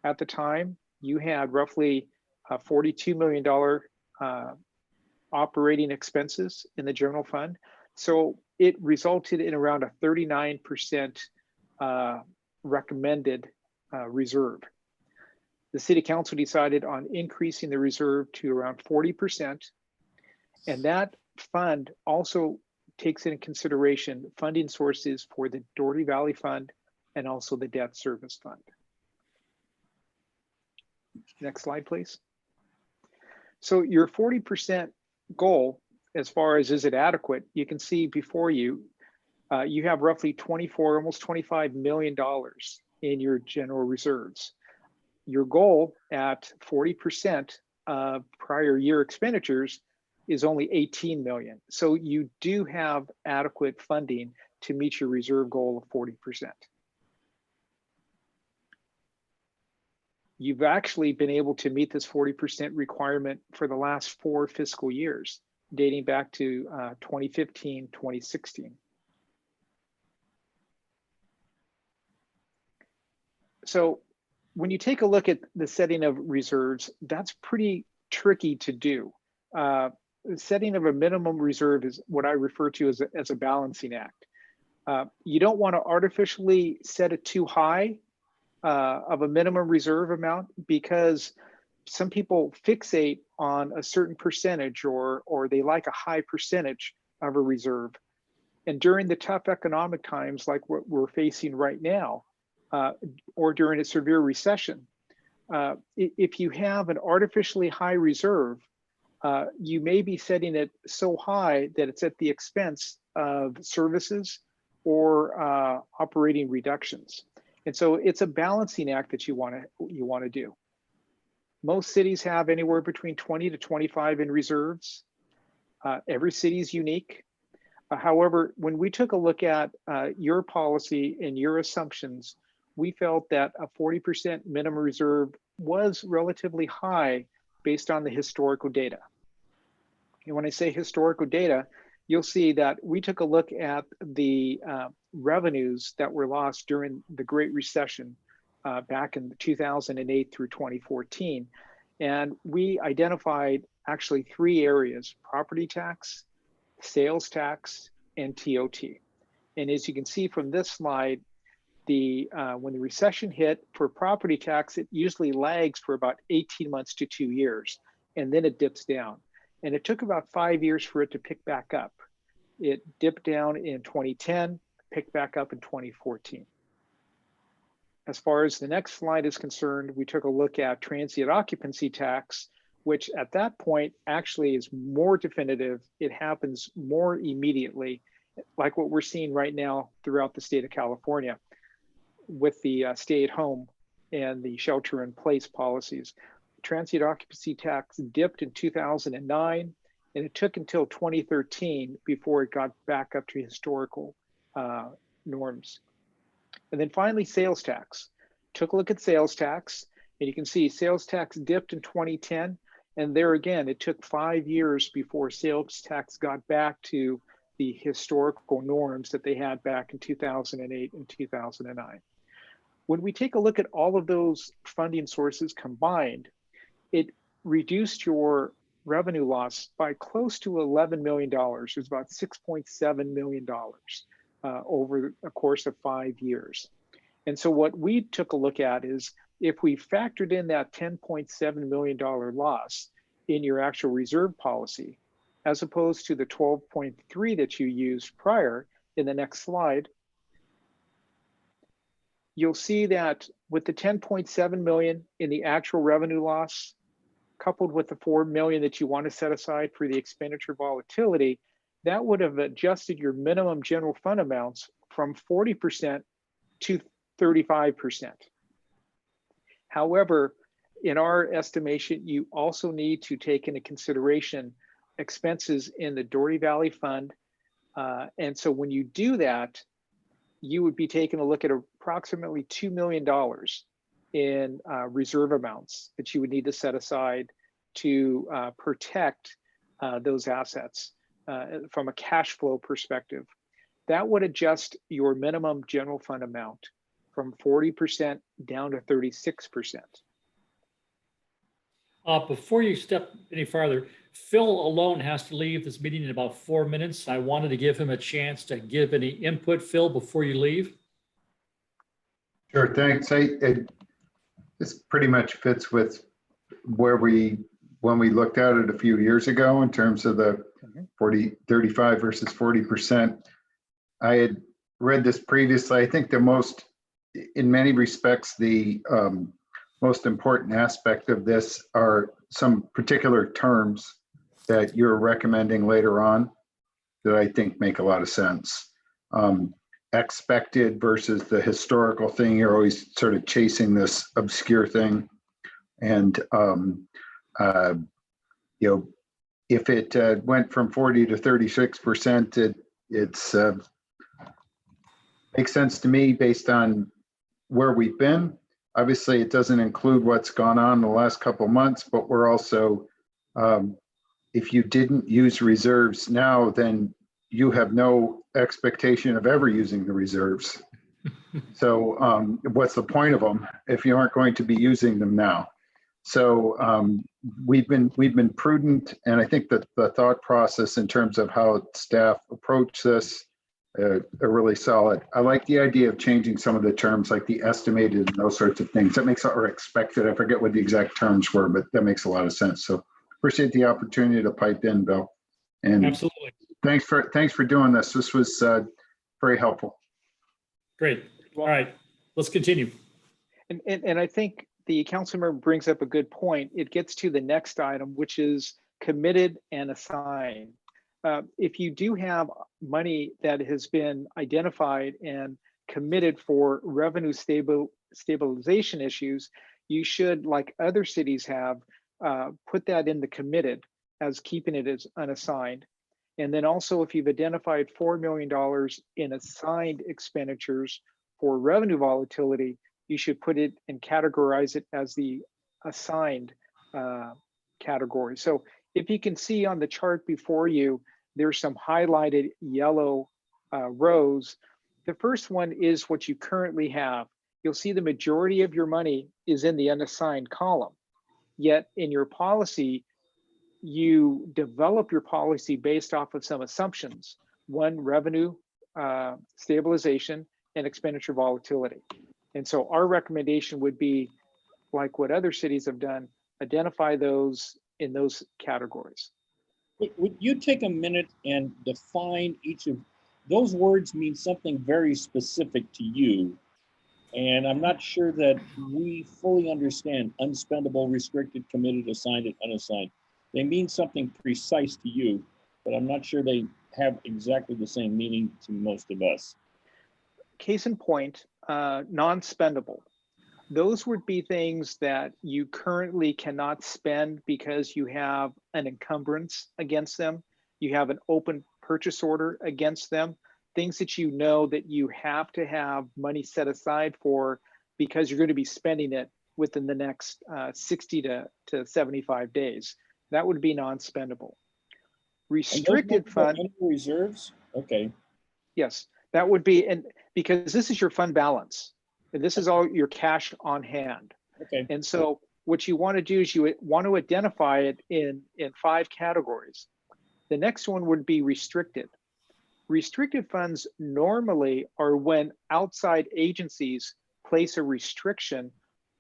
At the time, you had roughly $42 million operating expenses in the general fund. So it resulted in around a 39% recommended reserve. The City Council decided on increasing the reserve to around 40%. And that fund also takes into consideration funding sources for the Doherty Valley Fund and also the Debt Service Fund. Next slide, please. So your 40% goal, as far as is it adequate, you can see before you, you have roughly 24, almost $25 million in your general reserves. Your goal at 40% of prior year expenditures is only 18 million. So you do have adequate funding to meet your reserve goal of 40%. You've actually been able to meet this 40% requirement for the last 4 fiscal years, dating back to 2015, 2016. So when you take a look at the setting of reserves, that's pretty tricky to do. The setting of a minimum reserve is what I refer to as a balancing act. You don't want to artificially set it too high of a minimum reserve amount, because some people fixate on a certain percentage, or they like a high percentage of a reserve. And during the tough economic times like what we're facing right now, or during a severe recession, if you have an artificially high reserve, you may be setting it so high that it's at the expense of services or operating reductions. And so it's a balancing act that you want to do. Most cities have anywhere between 20 to 25 in reserves. Every city is unique. However, when we took a look at your policy and your assumptions, we felt that a 40% minimum reserve was relatively high based on the historical data. And when I say historical data, you'll see that we took a look at the revenues that were lost during the Great Recession back in 2008 through 2014. And we identified actually 3 areas: property tax, sales tax, and TOT. And as you can see from this slide, when the recession hit for property tax, it usually lags for about 18 months to 2 years, and then it dips down. And it took about 5 years for it to pick back up. It dipped down in 2010, picked back up in 2014. As far as the next slide is concerned, we took a look at transient occupancy tax, which at that point actually is more definitive. It happens more immediately, like what we're seeing right now throughout the state of California with the stay-at-home and the shelter-in-place policies. Transient occupancy tax dipped in 2009, and it took until 2013 before it got back up to historical norms. And then finally, sales tax. Took a look at sales tax, and you can see sales tax dipped in 2010, and there again, it took 5 years before sales tax got back to the historical norms that they had back in 2008 and 2009. When we take a look at all of those funding sources combined, it reduced your revenue loss by close to $11 million. It was about $6.7 million over a course of 5 years. And so what we took a look at is, if we factored in that $10.7 million loss in your actual reserve policy, as opposed to the 12.3 that you used prior in the next slide, you'll see that with the 10.7 million in the actual revenue loss, coupled with the 4 million that you want to set aside for the expenditure volatility, that would have adjusted your minimum general fund amounts from 40% to 35%. However, in our estimation, you also need to take into consideration expenses in the Doherty Valley Fund. And so when you do that, you would be taking a look at approximately $2 million in reserve amounts that you would need to set aside to protect those assets from a cash flow perspective. That would adjust your minimum general fund amount from 40% down to 36%. Before you step any farther, Phil alone has to leave this meeting in about 4 minutes. I wanted to give him a chance to give any input, Phil, before you leave. Sure, thanks. This pretty much fits with when we looked at it a few years ago in terms of the 35 versus 40%. I had read this previously. I think in many respects, the most important aspect of this are some particular terms that you're recommending later on that I think make a lot of sense. Expected versus the historical thing. You're always sort of chasing this obscure thing. And, you know, if it went from 40 to 36%, it's makes sense to me based on where we've been. Obviously, it doesn't include what's gone on in the last couple of months, but we're also, if you didn't use reserves now, then you have no expectation of ever using the reserves. So what's the point of them if you aren't going to be using them now? So we've been prudent, and I think that the thought process in terms of how staff approach this are really solid. I like the idea of changing some of the terms, like the estimated and those sorts of things. That makes, or expected. I forget what the exact terms were, but that makes a lot of sense. So appreciate the opportunity to pipe in, Bill. And Absolutely. thanks for doing this. This was very helpful. Great. All right, let's continue. And I think the council member brings up a good point. It gets to the next item, which is committed and assigned. If you do have money that has been identified and committed for revenue stabilization issues, you should, like other cities have, put that in the committed as keeping it as unassigned. And then also, if you've identified $4 million in assigned expenditures for revenue volatility, you should put it and categorize it as the assigned category. So if you can see on the chart before you, there's some highlighted yellow rows. The first one is what you currently have. You'll see the majority of your money is in the unassigned column. Yet in your policy, you develop your policy based off of some assumptions. One, revenue stabilization and expenditure volatility. And so our recommendation would be, like what other cities have done, identify those in those categories. Would you take a minute and define each of those words? Mean something very specific to you. And I'm not sure that we fully understand unspendable, restricted, committed, assigned, and unassigned. They mean something precise to you, but I'm not sure they have exactly the same meaning to most of us. Case in point, non-spendable. Those would be things that you currently cannot spend because you have an encumbrance against them. You have an open purchase order against them. Things that you know that you have to have money set aside for because you're going to be spending it within the next 60 to 75 days. That would be non-spendable. Restricted fund reserves. Okay. Yes, that would be, and because this is your fund balance, and this is all your cash on hand. Okay. And so what you want to do is you want to identify it in 5 categories. The next one would be restricted. Restricted funds normally are when outside agencies place a restriction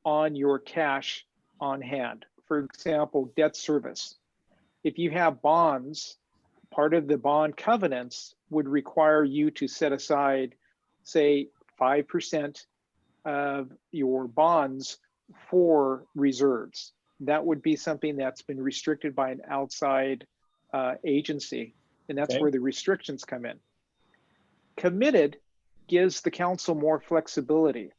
on your cash on hand. For example, debt service. If you have bonds, part of the bond covenants would require you to set aside, say, 5% of your bonds for reserves. That would be something that's been restricted by an outside agency, and that's where the restrictions come in. Committed gives the council more flexibility.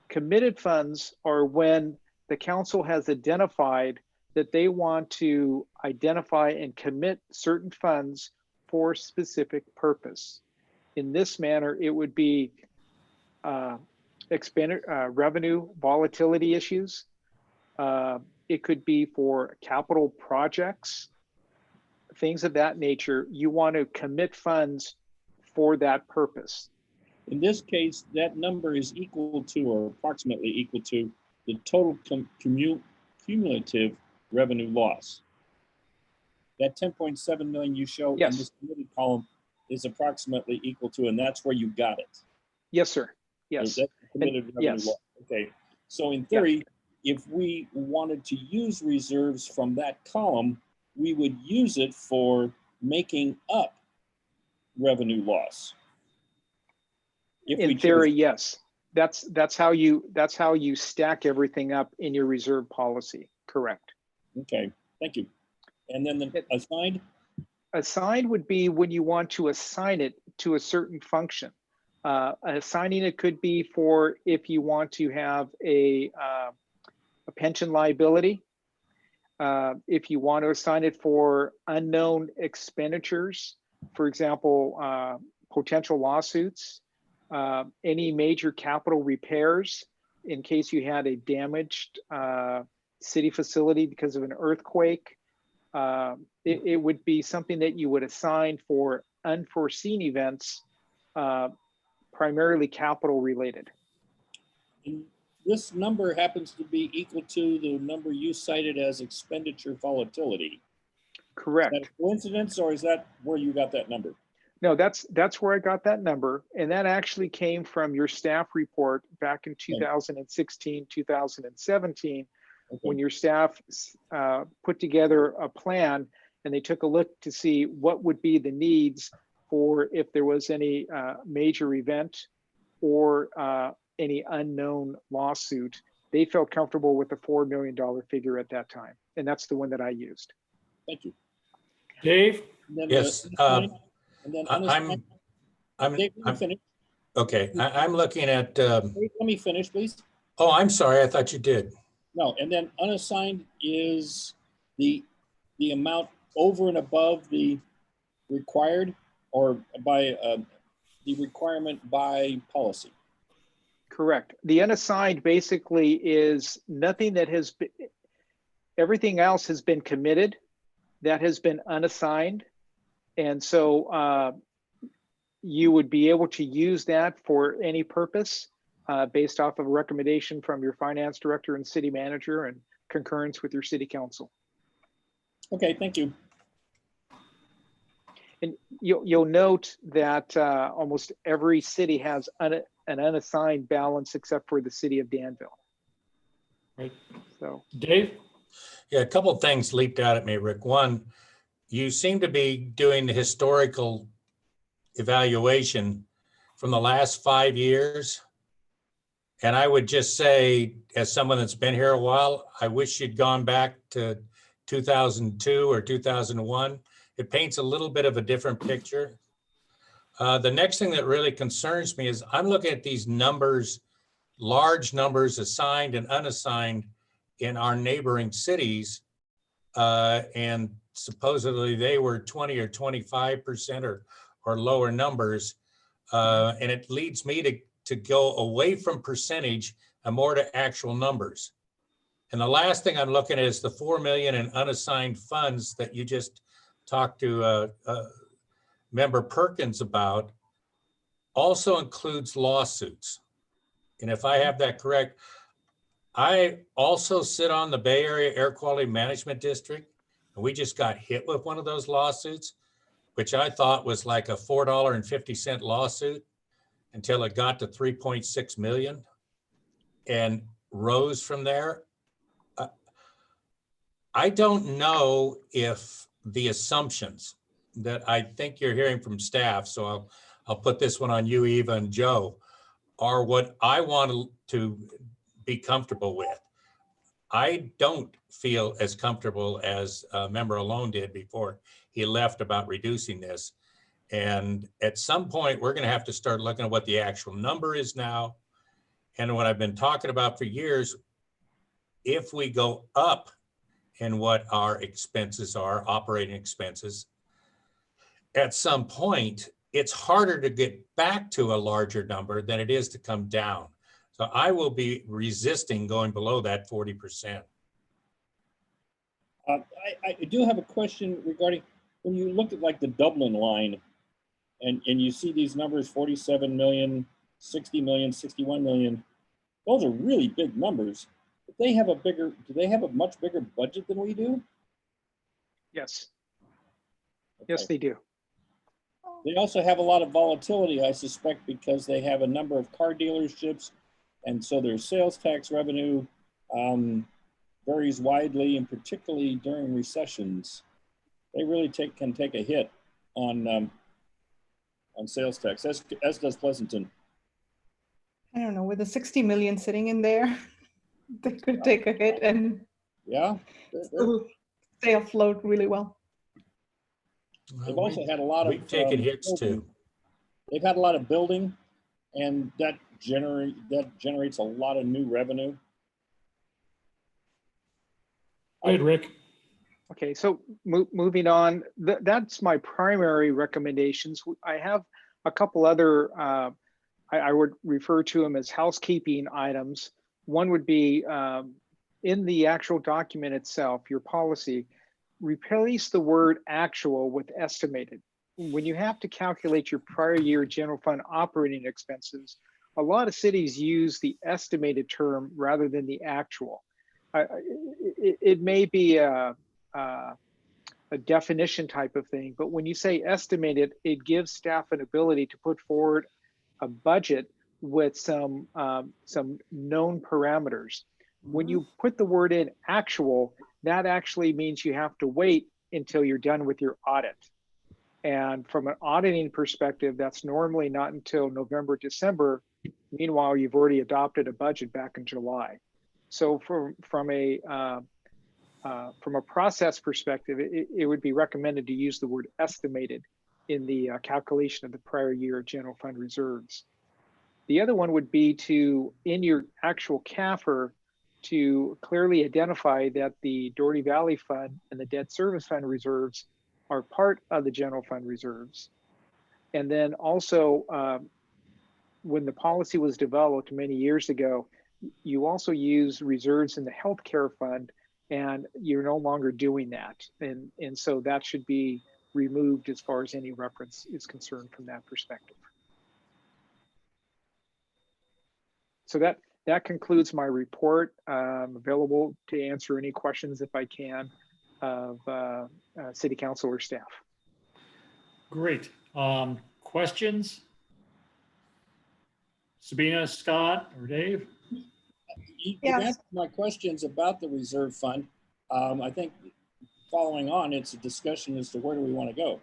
Committed funds are when the council has identified that they want to identify and commit certain funds for a specific purpose. In this manner, it would be revenue volatility issues. It could be for capital projects, things of that nature. You want to commit funds for that purpose. In this case, that number is equal to or approximately equal to the total cumulative revenue loss. That 10.7 million you show in this committed column is approximately equal to, and that's where you got it. Yes, sir. Yes. So that's committed revenue loss. Okay. So in theory, if we wanted to use reserves from that column, we would use it for making up revenue loss. In theory, yes. That's how you stack everything up in your reserve policy. Correct. Okay, thank you. And then the assigned? Assigned would be when you want to assign it to a certain function. Assigning it could be for if you want to have a pension liability. If you want to assign it for unknown expenditures, for example, potential lawsuits, any major capital repairs in case you had a damaged city facility because of an earthquake, it would be something that you would assign for unforeseen events, primarily capital related. And this number happens to be equal to the number you cited as expenditure volatility. Correct. Is that a coincidence, or is that where you got that number? No, that's where I got that number. And that actually came from your staff report back in 2016, 2017, when your staff put together a plan and they took a look to see what would be the needs for if there was any major event or any unknown lawsuit. They felt comfortable with the $4 million figure at that time. And that's the one that I used. Thank you. Dave? And then Yes, and then I'm Dave, let me finish. okay. I'm looking at, Dave, let me finish, please. oh, I'm sorry. I thought you did. No, and then unassigned is the amount over and above the required, or by the requirement by policy. Correct. The unassigned basically is nothing that has been, everything else has been committed that has been unassigned. And so you would be able to use that for any purpose based off of a recommendation from your finance director and city manager and concurrence with your city council. Okay, thank you. And you'll note that almost every city has an unassigned balance except for the city of Danville. Right. So, Dave? Yeah, a couple of things leaped out at me, Rick. One, you seem to be doing the historical evaluation from the last 5 years. And I would just say, as someone that's been here a while, I wish you'd gone back to 2002 or 2001. It paints a little bit of a different picture. The next thing that really concerns me is I'm looking at these numbers, large numbers assigned and unassigned in our neighboring cities. And supposedly they were 20 or 25% or lower numbers. And it leads me to go away from percentage and more to actual numbers. And the last thing I'm looking at is the 4 million in unassigned funds that you just talked to Member Perkins about, also includes lawsuits. And if I have that correct, I also sit on the Bay Area Air Quality Management District, and we just got hit with one of those lawsuits, which I thought was like a $4.50 lawsuit until it got to 3.6 million and rose from there. I don't know if the assumptions that I think you're hearing from staff, so I'll put this one on you, Eva and Joe, are what I want to be comfortable with. I don't feel as comfortable as Member Alone did before he left about reducing this. And at some point, we're going to have to start looking at what the actual number is now. And what I've been talking about for years, if we go up in what our expenses are, operating expenses, at some point, it's harder to get back to a larger number than it is to come down. So I will be resisting going below that 40%. I do have a question regarding when you look at like the Dublin line and you see these numbers, 47 million, 60 million, 61 million, those are really big numbers. But they have do they have a much bigger budget than we do? yes. Okay. Yes, they do. They also have a lot of volatility, I suspect, because they have a number of car dealerships. And so their sales tax revenue varies widely, and particularly during recessions, they really can take a hit on sales tax, as does Pleasanton. I don't know, with the 60 million sitting in there, they could take a hit and Yeah, still stay afloat really well. they've also had a lot of we've taken hits building. too. They've had a lot of building, and that generates a lot of new revenue. Go ahead, Rick. Okay, so moving on, that's my primary recommendations. I have a couple other, I would refer to them as housekeeping items. One would be in the actual document itself, your policy, replace the word actual with estimated. When you have to calculate your prior year general fund operating expenses, a lot of cities use the estimated term rather than the actual. It may be a definition type of thing, but when you say estimated, it gives staff an ability to put forward a budget with some known parameters. When you put the word in actual, that actually means you have to wait until you're done with your audit. And from an auditing perspective, that's normally not until November, December. Meanwhile, you've already adopted a budget back in July. So from a process perspective, it would be recommended to use the word estimated in the calculation of the prior year general fund reserves. The other one would be to, in your actual CAFR, to clearly identify that the Doherty Valley Fund and the Debt Service Fund reserves are part of the general fund reserves. And then also, when the policy was developed many years ago, you also use reserves in the healthcare fund, and you're no longer doing that. And so that should be removed as far as any reference is concerned from that perspective. So that concludes my report. I'm available to answer any questions if I can of City Council or staff. Great. Questions? Sabina, Scott, or Dave? You Yes. answered my questions about the reserve fund. I think following on, it's a discussion as to where do we want to go.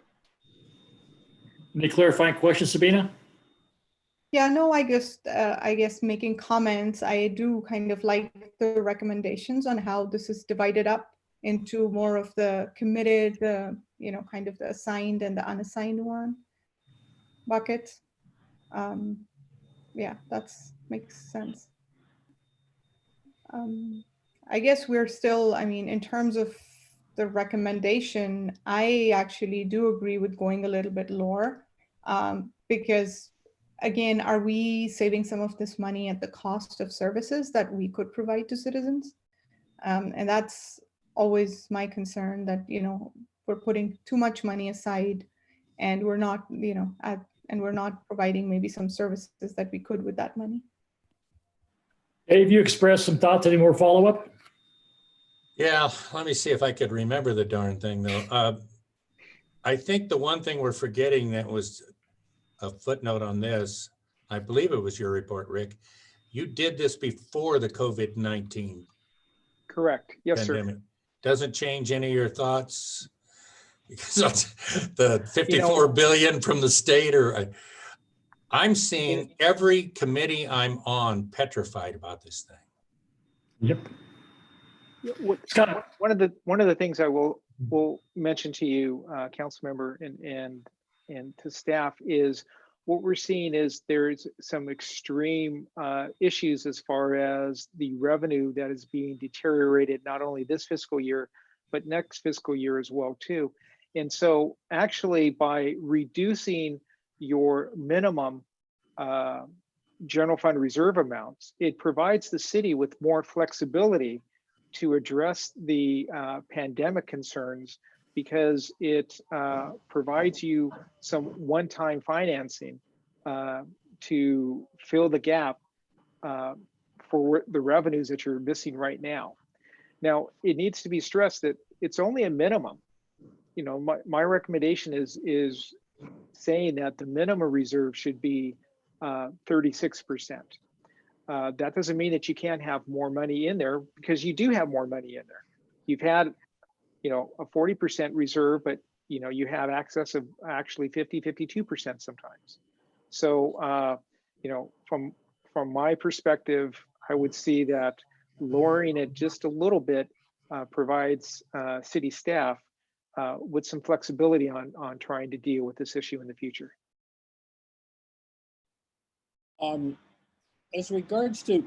Any clarifying questions, Sabina? Yeah, no, I guess making comments, I do kind of like the recommendations on how this is divided up into more of the committed, kind of the assigned and the unassigned one buckets. Yeah, that's makes sense. I guess we're still, in terms of the recommendation, I actually do agree with going a little bit lower, because again, are we saving some of this money at the cost of services that we could provide to citizens? And that's always my concern, that, we're putting too much money aside and we're not, and we're not providing maybe some services that we could with that money. Dave, you expressed some thoughts. Any more follow-up? Yeah, let me see if I could remember the darn thing though. I think the one thing we're forgetting that was a footnote on this, I believe it was your report, Rick. You did this before the COVID-19 Correct. Yes, pandemic. sir. Doesn't change any of your thoughts because of the 54 billion from the state, or I'm seeing every committee I'm on petrified about this thing. Yep. Scott, one of the things I will mention to you, council member, and to staff, is what we're seeing is there's some extreme issues as far as the revenue that is being deteriorated, not only this fiscal year, but next fiscal year as well too. And so actually by reducing your minimum general fund reserve amounts, it provides the city with more flexibility to address the pandemic concerns, because it provides you some one-time financing to fill the gap for the revenues that you're missing right now. Now, it needs to be stressed that it's only a minimum. My recommendation is saying that the minimum reserve should be 36%. That doesn't mean that you can't have more money in there, because you do have more money in there. You've had, a 40% reserve, but you have access of actually 52% sometimes. So, from my perspective, I would see that lowering it just a little bit provides city staff with some flexibility on trying to deal with this issue in the future. As regards to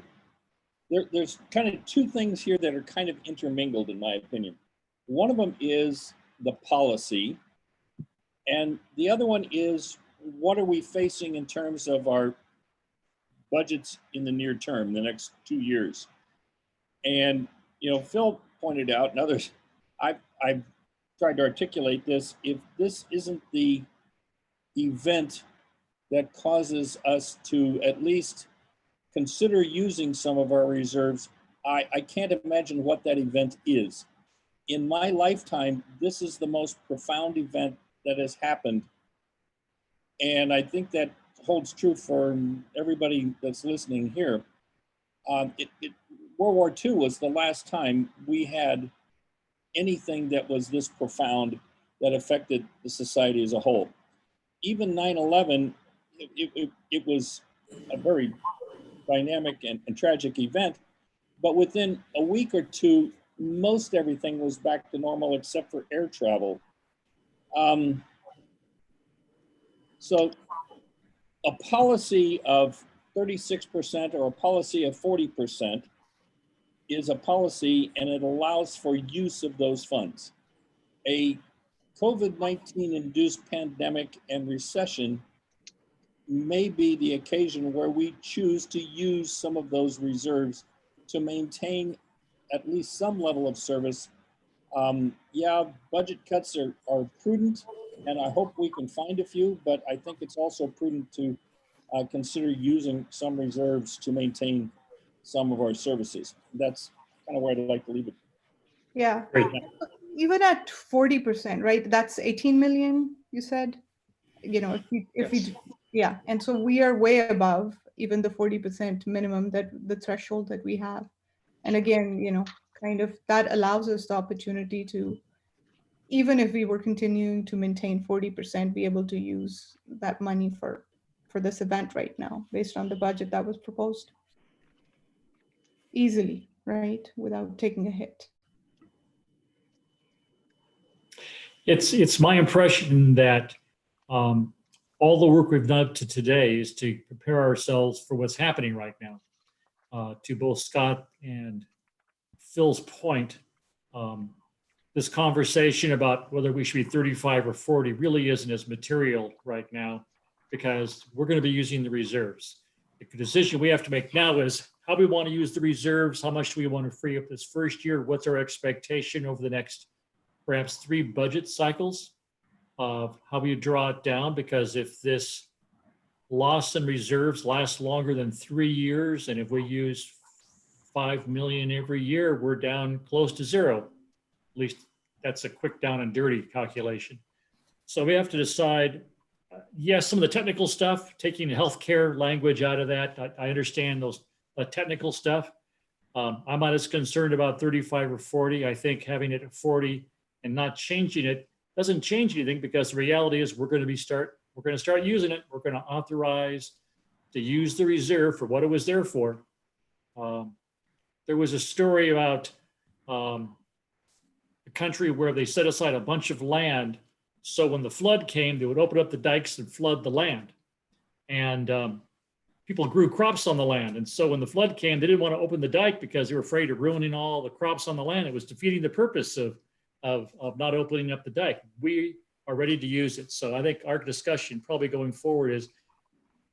there's kind of two things here that are kind of intermingled, in my opinion. One of them is the policy, and the other one is what are we facing in terms of our budgets in the near term, the next 2 years. And Phil pointed out, and others, I've tried to articulate this. If this isn't the event that causes us to at least consider using some of our reserves, I can't imagine what that event is. In my lifetime, this is the most profound event that has happened. And I think that holds true for everybody that's listening here. World War II was the last time we had anything that was this profound that affected the society as a whole. Even 9/11, it was a very dynamic and tragic event, but within a week or two, most everything was back to normal except for air travel. So a policy of 36% or a policy of 40% is a policy, and it allows for use of those funds. A COVID-19 induced pandemic and recession may be the occasion where we choose to use some of those reserves to maintain at least some level of service. Yeah, budget cuts are prudent, and I hope we can find a few, but I think it's also prudent to consider using some reserves to maintain some of our services. That's kind of where I'd like to leave it. Yeah. Great. Even at 40%, right? That's 18 million, you said? If we, yeah. And so we are way above even the 40% minimum, that the threshold that we have. And again, kind of that allows us the opportunity to, even if we were continuing to maintain 40%, be able to use that money for this event right now, based on the budget that was proposed. Easily, right? Without taking a hit. It's my impression that all the work we've done to today is to prepare ourselves for what's happening right now. To both Scott and Phil's point, this conversation about whether we should be 35 or 40 really isn't as material right now, because we're going to be using the reserves. The decision we have to make now is how we want to use the reserves, how much do we want to free up this first year, what's our expectation over the next perhaps 3 budget cycles of how we draw it down, because if this loss in reserves lasts longer than 3 years, and if we use 5 million every year, we're down close to zero. At least that's a quick down and dirty calculation. So we have to decide, yes, some of the technical stuff, taking the healthcare language out of that, I understand those technical stuff. I'm not as concerned about 35 or 40. I think having it at 40 and not changing it doesn't change anything, because the reality is we're going to start using it. We're going to authorize to use the reserve for what it was there for. There was a story about a country where they set aside a bunch of land, so when the flood came, they would open up the dikes and flood the land. And people grew crops on the land. And so when the flood came, they didn't want to open the dike because they were afraid of ruining all the crops on the land. It was defeating the purpose of not opening up the dike. We are ready to use it. So I think our discussion probably going forward is,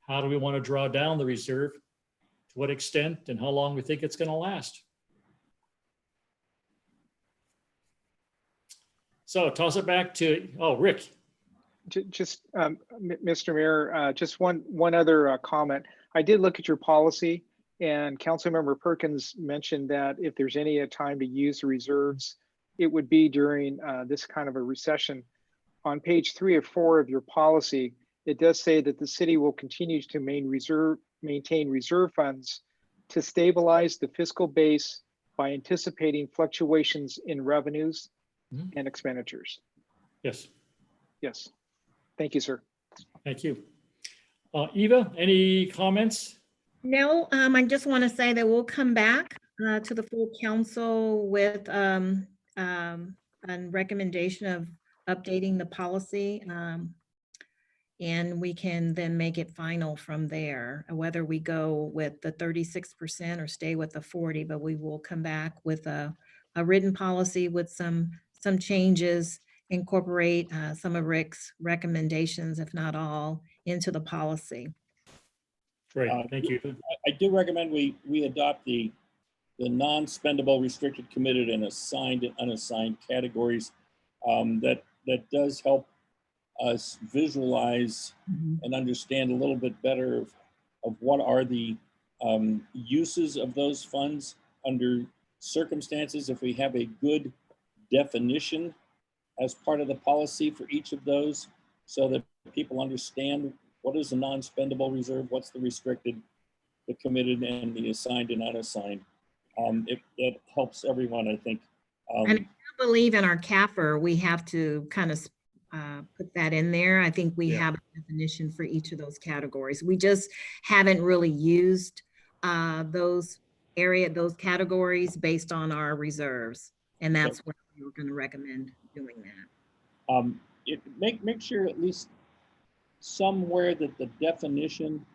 how do we want to draw down the reserve, to what extent, and how long we think it's going to last. So toss it back to, Rick. Just Mr. Mayor, just one other comment. I did look at your policy, and Councilmember Perkins mentioned that if there's any time to use the reserves, it would be during this kind of a recession. On page 3 or 4 of your policy, it does say that the city will continue to maintain reserve funds to stabilize the fiscal base by anticipating fluctuations in revenues and expenditures. Yes. Yes. Thank you, sir. Thank you. Eva, any comments? No, I just want to say that we'll come back to the full council with a recommendation of updating the policy. And we can then make it final from there, whether we go with the 36% or stay with the 40, but we will come back with a written policy with some changes, incorporate some of Rick's recommendations, if not all, into the policy. Great, thank you. I do recommend we adopt the non-spendable, restricted, committed, and assigned and unassigned categories. That does help us visualize and understand a little bit better of what are the uses of those funds under circumstances. If we have a good definition as part of the policy for each of those, so that people understand what is a non-spendable reserve, what's the restricted, the committed, and the assigned and unassigned. It helps everyone, I think. And I believe in our CAFR, we have to kind of put that in there. I think we have a definition for each of those categories. We just haven't really used those categories based on our reserves. And that's what we were going to recommend doing that. Make sure at least somewhere that the definition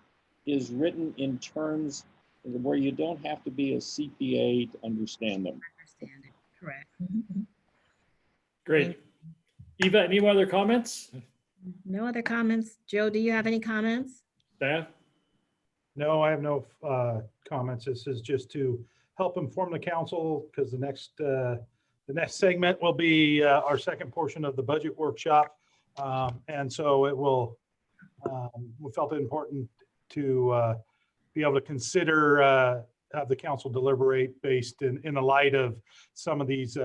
is written in terms where you don't have to be a CPA to understand them. Understand it, correct. Great. Eva, any other comments? No other comments. Joe, do you have any comments? Staff? No, I have no comments. This is just to help inform the council, because the next segment will be our second portion of the budget workshop. And so it will, we felt it important to be able to consider, have the council deliberate based in the light of some of these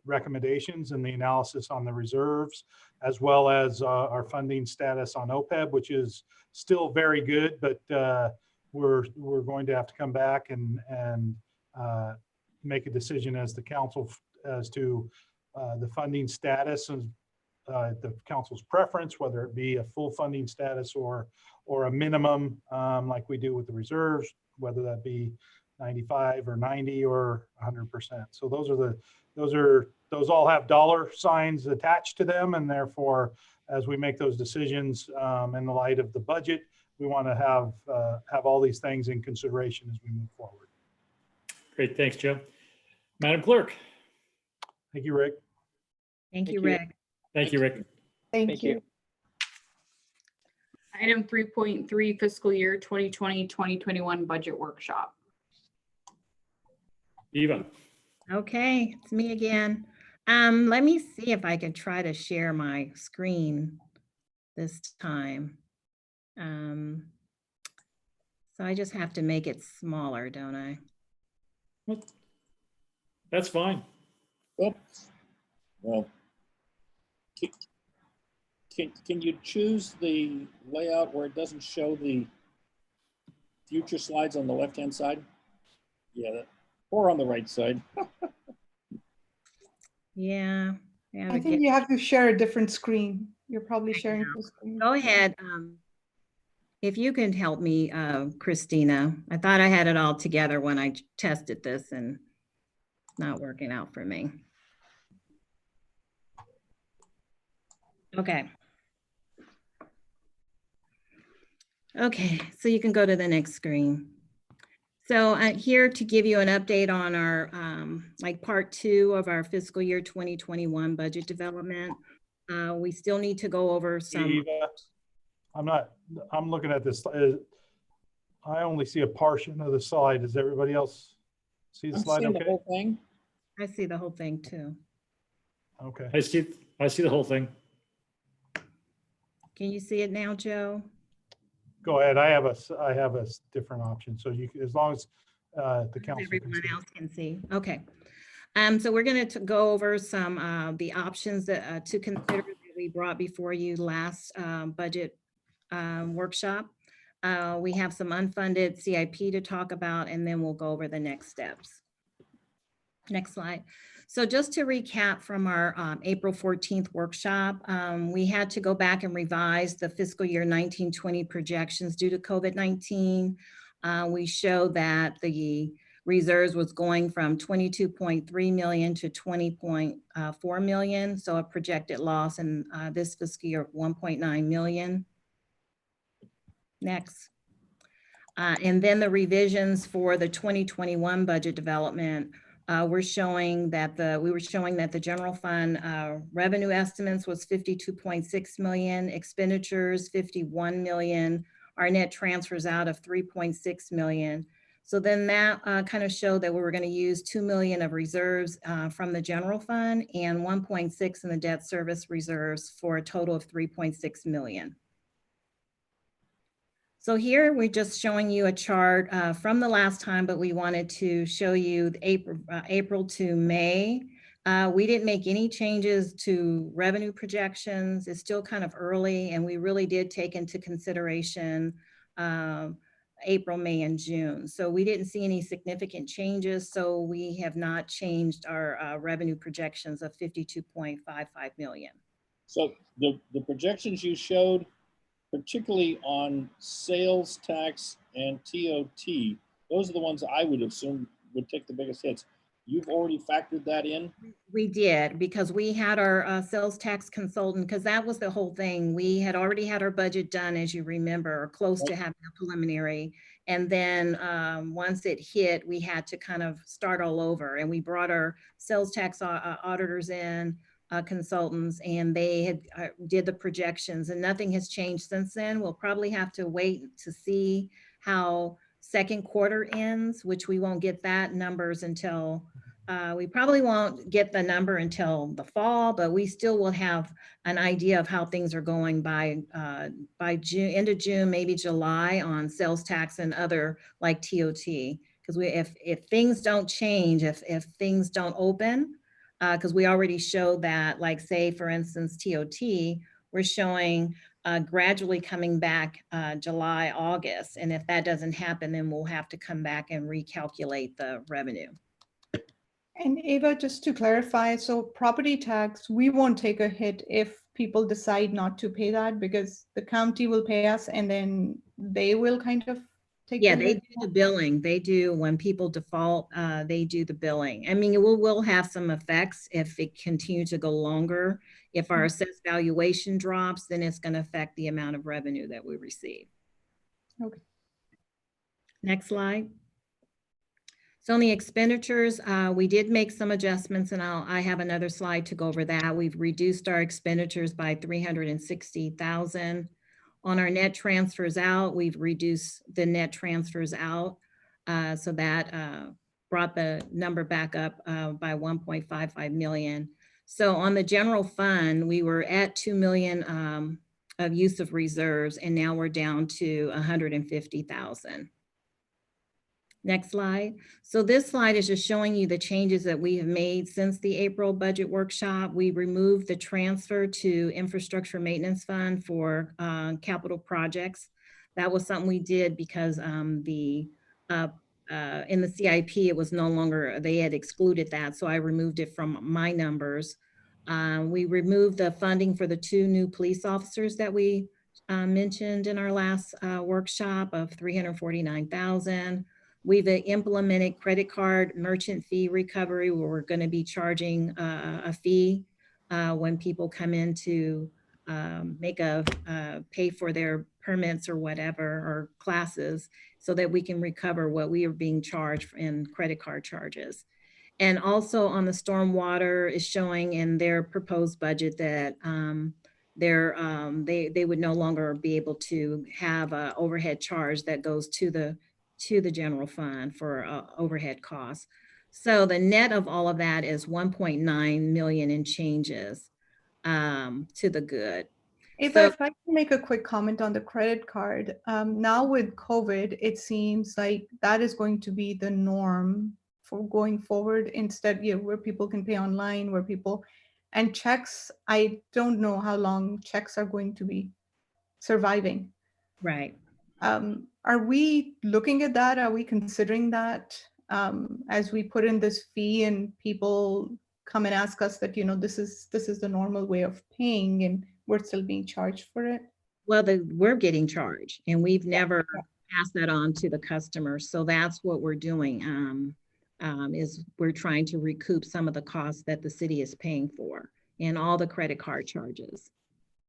recommendations and the analysis on the reserves, as well as our funding status on OPEB, which is still very good, but we're going to have to come back and make a decision as the council as to the funding status and the council's preference, whether it be a full funding status or a minimum like we do with the reserves, whether that be 95 or 90 or 100%. So those all have dollar signs attached to them, and therefore, as we make those decisions in the light of the budget, we want to have all these things in consideration as we move forward. Great, thanks, Joe. Madam Clerk. Thank you, Rick. Thank you, Rick. Thank you, Rick. Thank you. Item 3.3, fiscal year 2020-2021 budget workshop. Eva. Okay, it's me again. Let me see if I can try to share my screen this time. So I just have to make it smaller, don't I? That's fine. Oops. Well, can you choose the layout where it doesn't show the future slides on the left-hand side? Yeah, or on the right side. Yeah. I think you have to share a different screen. You're probably sharing full screen. Go ahead. If you can help me, Christina. I thought I had it all together when I tested this and it's not working out for me. Okay. Okay, so you can go to the next screen. So here to give you an update on our like part 2 of our fiscal year 2021 budget development. We still need to go over some. Eva, I'm looking at this. I only see a portion of the slide. Does everybody else see the slide? Okay. The whole thing. I see the whole thing too. Okay. I see the whole thing. Can you see it now, Joe? Go ahead. I have a different option. So you, as long as the council. Everyone else can see. Okay. So we're going to go over some the options that to consider that we brought before you last budget workshop. We have some unfunded CIP to talk about, and then we'll go over the next steps. Next slide. So just to recap from our April 14th workshop, we had to go back and revise the fiscal year 19-20 projections due to COVID-19. We showed that the reserves was going from 22.3 million to 20.4 million. So a projected loss in this fiscal year of 1.9 million. Next. And then the revisions for the 2021 budget development, we're showing that the general fund revenue estimates was 52.6 million, expenditures 51 million, our net transfers out of 3.6 million. So then that kind of showed that we were going to use 2 million of reserves from the general fund and 1.6 in the debt service reserves for a total of 3.6 million. So here we're just showing you a chart from the last time, but we wanted to show you the April to May. We didn't make any changes to revenue projections. It's still kind of early, and we really did take into consideration April, May, and June. So we didn't see any significant changes. So we have not changed our revenue projections of 52.55 million. So the projections you showed, particularly on sales tax and TOT, those are the ones I would assume would take the biggest hits. You've already factored that in? We did, because we had our sales tax consultant, because that was the whole thing. We had already had our budget done, as you remember, or close to having a preliminary. And then once it hit, we had to kind of start all over. And we brought our sales tax auditors in, consultants, and they had did the projections, and nothing has changed since then. We'll probably have to wait to see how second quarter ends, which we won't get that numbers until we probably won't get the number until the fall, but we still will have an idea of how things are going by June, end of June, maybe July, on sales tax and other like TOT. Because if things don't change, if things don't open, because we already showed that, like say for instance TOT, we're showing gradually coming back July, August, and if that doesn't happen, then we'll have to come back and recalculate the revenue. And Ava, just to clarify, so property tax, we won't take a hit if people decide not to pay that, because the county will pay us and then they will kind of take Yeah, the they hit. do the billing. They do, when people default, they do the billing. I mean, it will have some effects if it continues to go longer. If our assessed valuation drops, then it's going to affect the amount of revenue that we receive. Okay. Next slide. So on the expenditures, we did make some adjustments, and I have another slide to go over that. We've reduced our expenditures by 360,000. On our net transfers out, we've reduced the net transfers out. So that brought the number back up by 1.55 million. So on the general fund, we were at 2 million of use of reserves, and now we're down to 150,000. Next slide. So this slide is just showing you the changes that we have made since the April budget workshop. We removed the transfer to infrastructure maintenance fund for capital projects. That was something we did because in the CIP, it was no longer, they had excluded that. So I removed it from my numbers. We removed the funding for the 2 new police officers that we mentioned in our last workshop of 349,000. We've implemented credit card merchant fee recovery, where we're going to be charging a fee when people come in to pay for their permits or whatever, or classes, so that we can recover what we are being charged in credit card charges. And also on the stormwater is showing in their proposed budget that they would no longer be able to have an overhead charge that goes to the general fund for overhead costs. So the net of all of that is 1.9 million in changes to the good. Ava, if I can make a quick comment on the credit card. Now with COVID, it seems like that is going to be the norm for going forward, instead, where people can pay online, where people, and checks, I don't know how long checks are going to be surviving. Right. Are we looking at that? Are we considering that as we put in this fee and people come and ask us that, this is the normal way of paying and we're still being charged for it? Well, we're getting charged, and we've never passed that on to the customers. So that's what we're doing, is we're trying to recoup some of the costs that the city is paying for and all the credit card charges.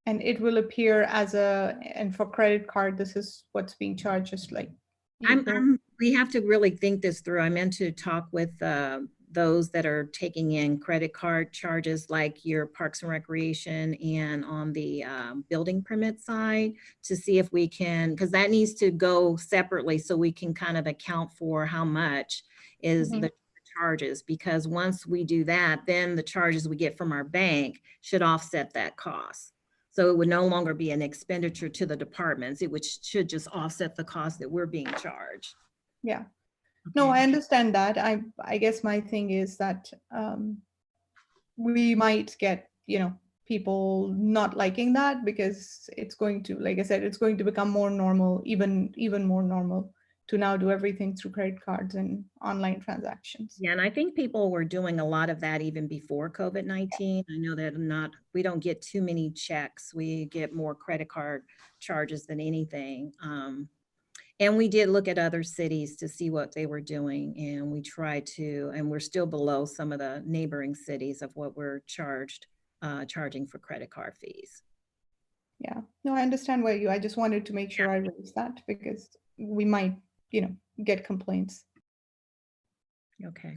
And it will appear as and for credit card, this is what's being charged, just like. We have to really think this through. I meant to talk with those that are taking in credit card charges, like your Parks and Recreation and on the building permit side, to see if we can, because that needs to go separately so we can kind of account for how much is the charges. Because once we do that, then the charges we get from our bank should offset that cost. So it would no longer be an expenditure to the departments. It should just offset the cost that we're being charged. Yeah. No, I understand that. I guess my thing is that we might get, people not liking that, because it's going to, like I said, it's going to become more normal, even more normal, to now do everything through credit cards and online transactions. Yeah, and I think people were doing a lot of that even before COVID-19. I know that we don't get too many checks. We get more credit card charges than anything. And we did look at other cities to see what they were doing, and we tried to, and we're still below some of the neighboring cities of what we're charging for credit card fees. Yeah, no, I understand where I just wanted to make sure I raised that, because we might, get complaints. Okay.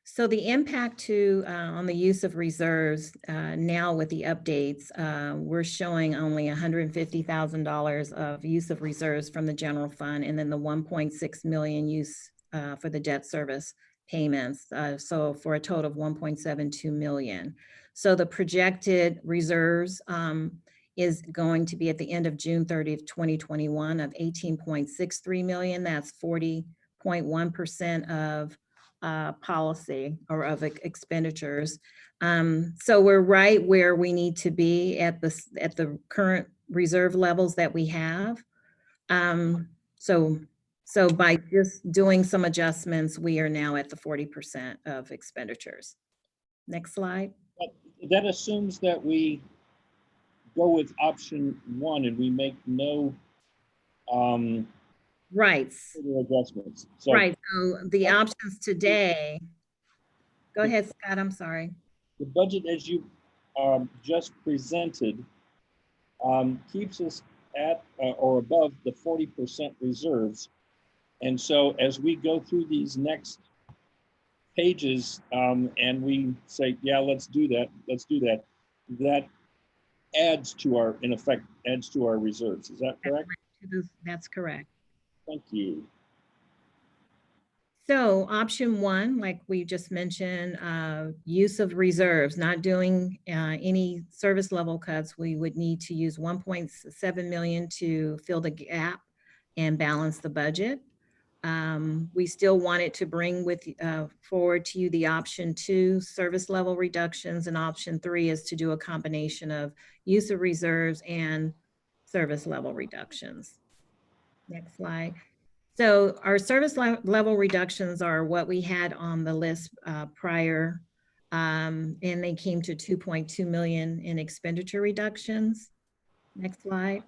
So the impact on the use of reserves now with the updates, we're showing only $150,000 of use of reserves from the general fund, and then the 1.6 million use for the debt service payments. So for a total of 1.72 million. So the projected reserves is going to be at the end of June 30th, 2021 of 18.63 million. That's 40.1% of policy or of expenditures. So we're right where we need to be at the current reserve levels that we have. So by just doing some adjustments, we are now at the 40% of expenditures. Next slide. That assumes that we go with option 1 and we make no right adjustments. So, right. So the options today. Go ahead, Scott. I'm sorry. The budget, as you just presented, keeps us at or above the 40% reserves. And so as we go through these next pages and we say, yeah, let's do that, that adds to our, in effect, adds to our reserves. Is that correct? That's correct. Thank you. So option 1, like we just mentioned, use of reserves, not doing any service level cuts. We would need to use 1.7 million to fill the gap and balance the budget. We still wanted to bring forward to you the option 2, service level reductions, and option 3 is to do a combination of use of reserves and service level reductions. Next slide. So our service level reductions are what we had on the list prior, and they came to 2.2 million in expenditure reductions. Next slide.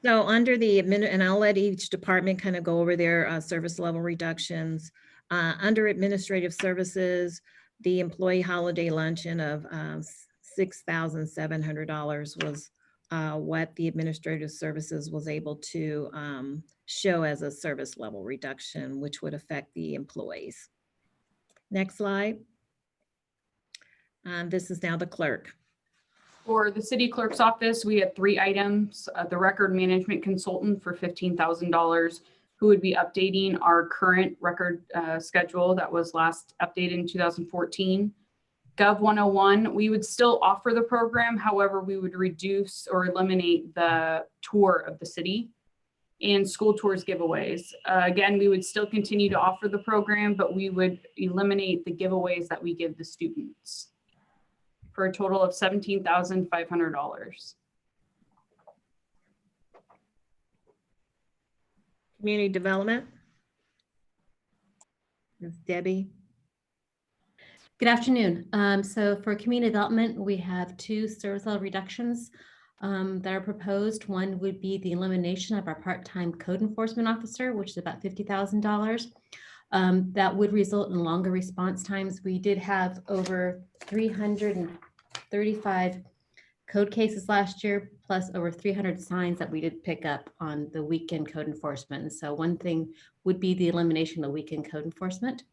So under the and I'll let each department kind of go over their service level reductions. Under administrative services, the employee holiday luncheon of $6,700 was what the administrative services was able to show as a service level reduction, which would affect the employees. Next slide. This is now the clerk. For the city clerk's office, we had 3 items. The record management consultant for $15,000, who would be updating our current record schedule that was last updated in 2014. Gov 101, we would still offer the program. However, we would reduce or eliminate the tour of the city and school tours giveaways. Again, we would still continue to offer the program, but we would eliminate the giveaways that we give the students for a total of $17,500. Community development. Ms. Debbie. Good afternoon. So for community development, we have 2 service level reductions that are proposed. One would be the elimination of our part-time code enforcement officer, which is about $50,000. That would result in longer response times. We did have over 300 35 code cases last year, plus over 300 signs that we did pick up on the weekend code enforcement. And so one thing would be the elimination of weekend code enforcement.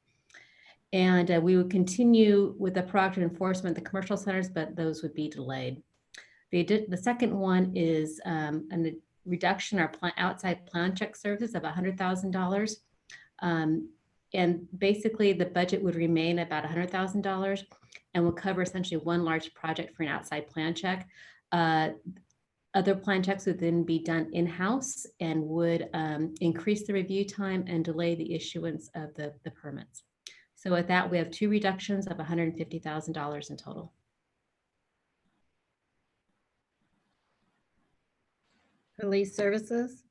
And we would continue with the proactive enforcement, the commercial centers, but those would be delayed. The second one is a reduction our outside plan check services of $100,000. And basically the budget would remain about $100,000 and will cover essentially one large project for an outside plan check. Other plan checks would then be done in-house and would increase the review time and delay the issuance of the permits. So with that, we have two reductions of $150,000 in total. Police services.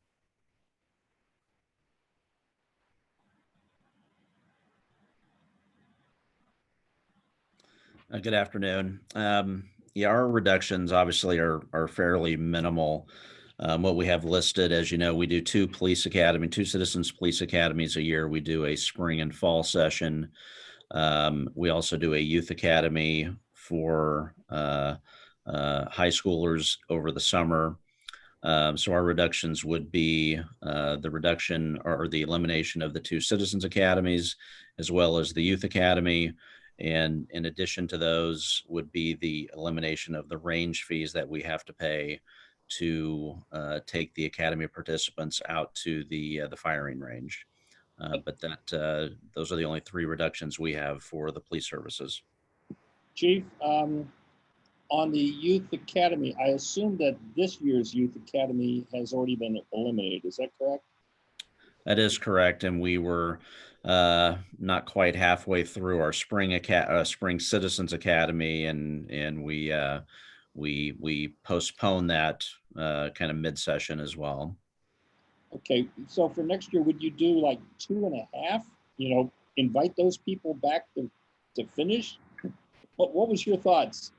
Good afternoon. Yeah, our reductions obviously are fairly minimal. What we have listed, as you know, we do two citizens police academies a year. We do a spring and fall session. We also do a youth academy for high schoolers over the summer. So our reductions would be the reduction or the elimination of the two citizens academies, as well as the youth academy. And in addition to those would be the elimination of the range fees that we have to pay to take the academy participants out to the firing range. But those are the only three reductions we have for the police services. Chief, on the Youth Academy, I assume that this year's Youth Academy has already been eliminated. Is that correct? That is correct. And we were not quite halfway through our spring Citizens Academy, and we postponed that kind of mid-session as well. Okay, so for next year, would you do like 2.5? Invite those people back to finish? What was your thoughts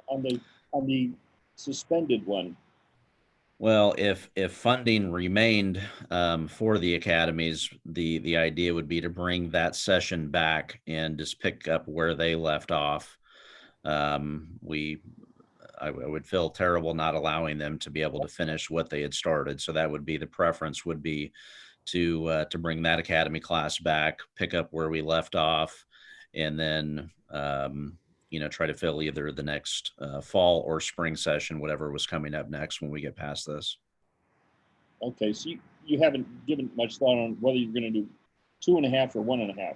on the suspended one? Well, if funding remained for the academies, the idea would be to bring that session back and just pick up where they left off. I would feel terrible not allowing them to be able to finish what they had started. So that would be the preference, would be to bring that academy class back, pick up where we left off, and then try to fill either the next fall or spring session, whatever was coming up next when we get past this. Okay, so you haven't given much thought on whether you're going to do 2.5 or 1.5.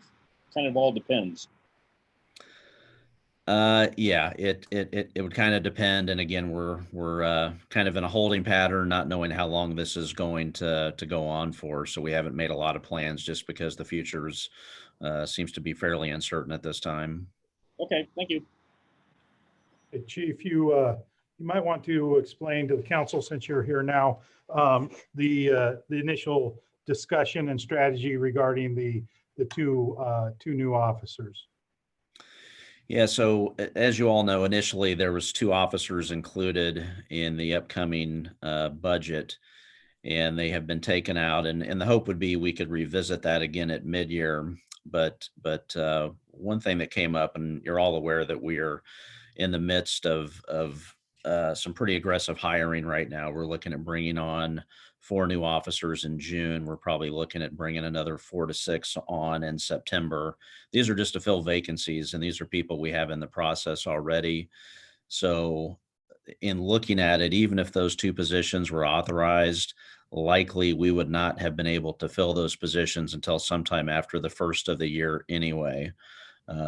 Kind of all depends. Yeah, it would kind of depend. And again, we're kind of in a holding pattern, not knowing how long this is going to go on for. So we haven't made a lot of plans just because the futures seems to be fairly uncertain at this time. Okay, thank you. Hey, Chief, you might want to explain to the council, since you're here now, the initial discussion and strategy regarding the two new officers. Yeah, so as you all know, initially there was 2 officers included in the upcoming budget, and they have been taken out. And the hope would be we could revisit that again at mid-year. But one thing that came up, and you're all aware that we are in the midst of some pretty aggressive hiring right now. We're looking at bringing on 4 new officers in June. We're probably looking at bringing another 4 to 6 on in September. These are just to fill vacancies, and these are people we have in the process already. So in looking at it, even if those 2 positions were authorized, likely we would not have been able to fill those positions until sometime after the first of the year anyway.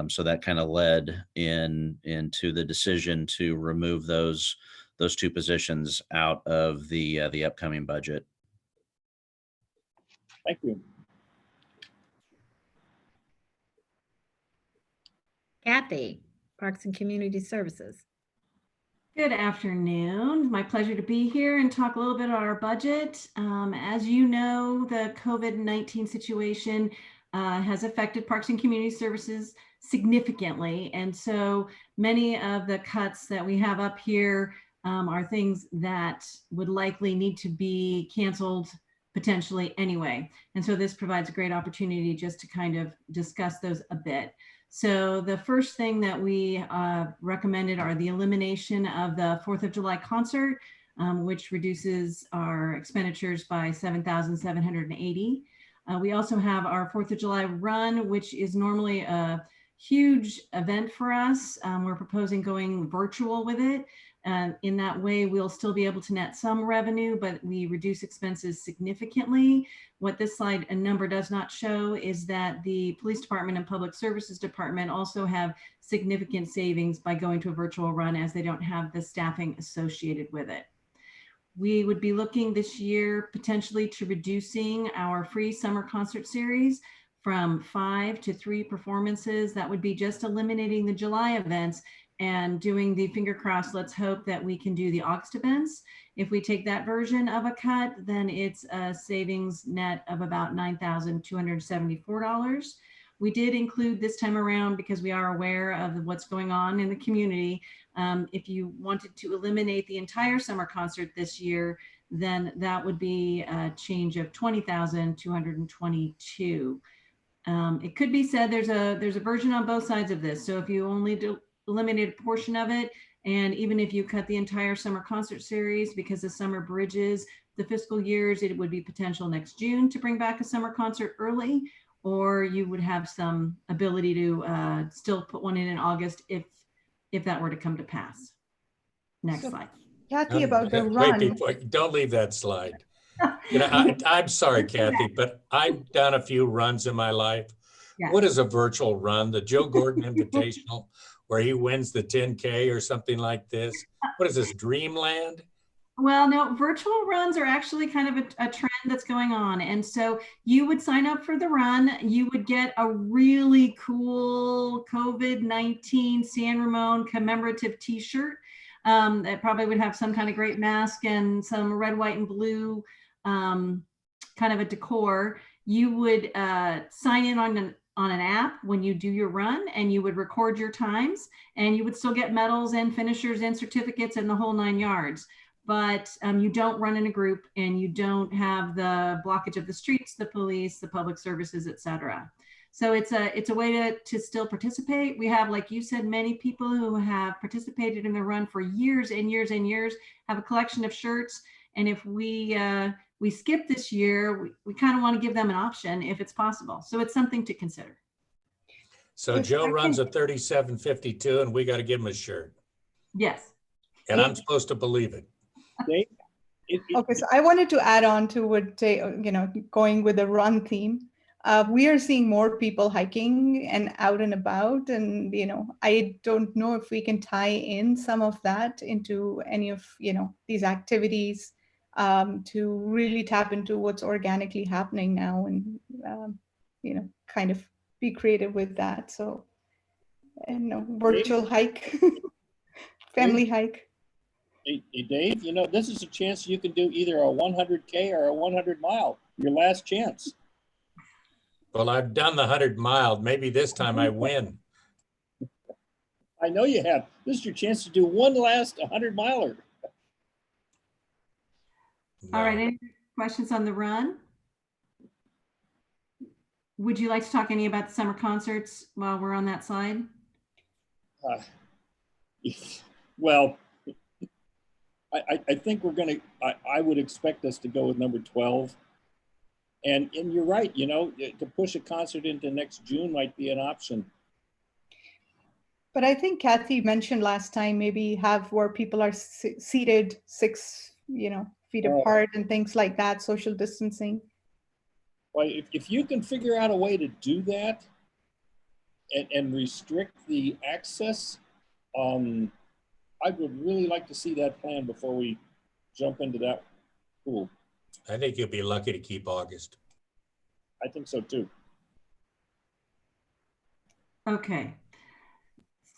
So that kind of led into the decision to remove those 2 positions out of the upcoming budget. Thank you. Kathy, Parks and Community Services. Good afternoon. My pleasure to be here and talk a little bit about our budget. As you know, the COVID-19 situation has affected Parks and Community Services significantly. And so many of the cuts that we have up here are things that would likely need to be canceled potentially anyway. And so this provides a great opportunity just to kind of discuss those a bit. So the first thing that we recommended are the elimination of the 4th of July concert, which reduces our expenditures by $7,780. We also have our 4th of July run, which is normally a huge event for us. We're proposing going virtual with it. In that way, we'll still be able to net some revenue, but we reduce expenses significantly. What this slide and number does not show is that the Police Department and Public Services Department also have significant savings by going to a virtual run, as they don't have the staffing associated with it. We would be looking this year potentially to reducing our free summer concert series from 5 to 3 performances. That would be just eliminating the July events and doing the finger crossed, let's hope that we can do the August events. If we take that version of a cut, then it's a savings net of about $9,274. We did include this time around, because we are aware of what's going on in the community. If you wanted to eliminate the entire summer concert this year, then that would be a change of $20,222. It could be said there's a version on both sides of this. So if you only eliminate a portion of it, and even if you cut the entire summer concert series, because the summer bridges the fiscal years, it would be potential next June to bring back a summer concert early, or you would have some ability to still put one in August if that were to come to pass. Next slide. Kathy, about the Wait, run. before, don't leave that slide. You know, I'm sorry, Kathy, but I've done a few runs in my life. Yeah. What is a virtual run? The Joe Gordon Invitational, where he wins the 10K or something like this? What is this, Dreamland? Well, no, virtual runs are actually kind of a trend that's going on. And so you would sign up for the run, you would get a really cool COVID-19 San Ramon commemorative t-shirt that probably would have some kind of great mask and some red, white, and blue kind of a decor. You would sign in on an app when you do your run, and you would record your times, and you would still get medals and finishers and certificates and the whole 9 yards. But you don't run in a group, and you don't have the blockage of the streets, the police, the public services, et cetera. So it's a way to still participate. We have, like you said, many people who have participated in the run for years and years and years, have a collection of shirts. And if we skip this year, we kind of want to give them an option if it's possible. So it's something to consider. So Joe runs a 37:52, and we got to give him a shirt. Yes. And I'm supposed to believe it. Okay, so I wanted to add on to what, going with the run theme. We are seeing more people hiking and out and about, and I don't know if we can tie in some of that into any of these activities to really tap into what's organically happening now, and kind of be creative with that. So, virtual hike, family hike. Hey, Dave, this is a chance you can do either a 100K or a 100 mile, your last chance. Well, I've done the 100 mile. Maybe this time I win. I know you have. This is your chance to do one last 100 miler. No. All right, any questions on the run? Would you like to talk any about the summer concerts while we're on that slide? Well, I think we're going to, I would expect us to go with number 12. And you're right, to push a concert into next June might be an option. But I think Kathy mentioned last time, maybe have where people are seated 6, feet apart and things like that, social distancing. Well, if you can figure out a way to do that and restrict the access, I would really like to see that plan before we jump into that pool. I think you'll be lucky to keep August. I think so too. Okay.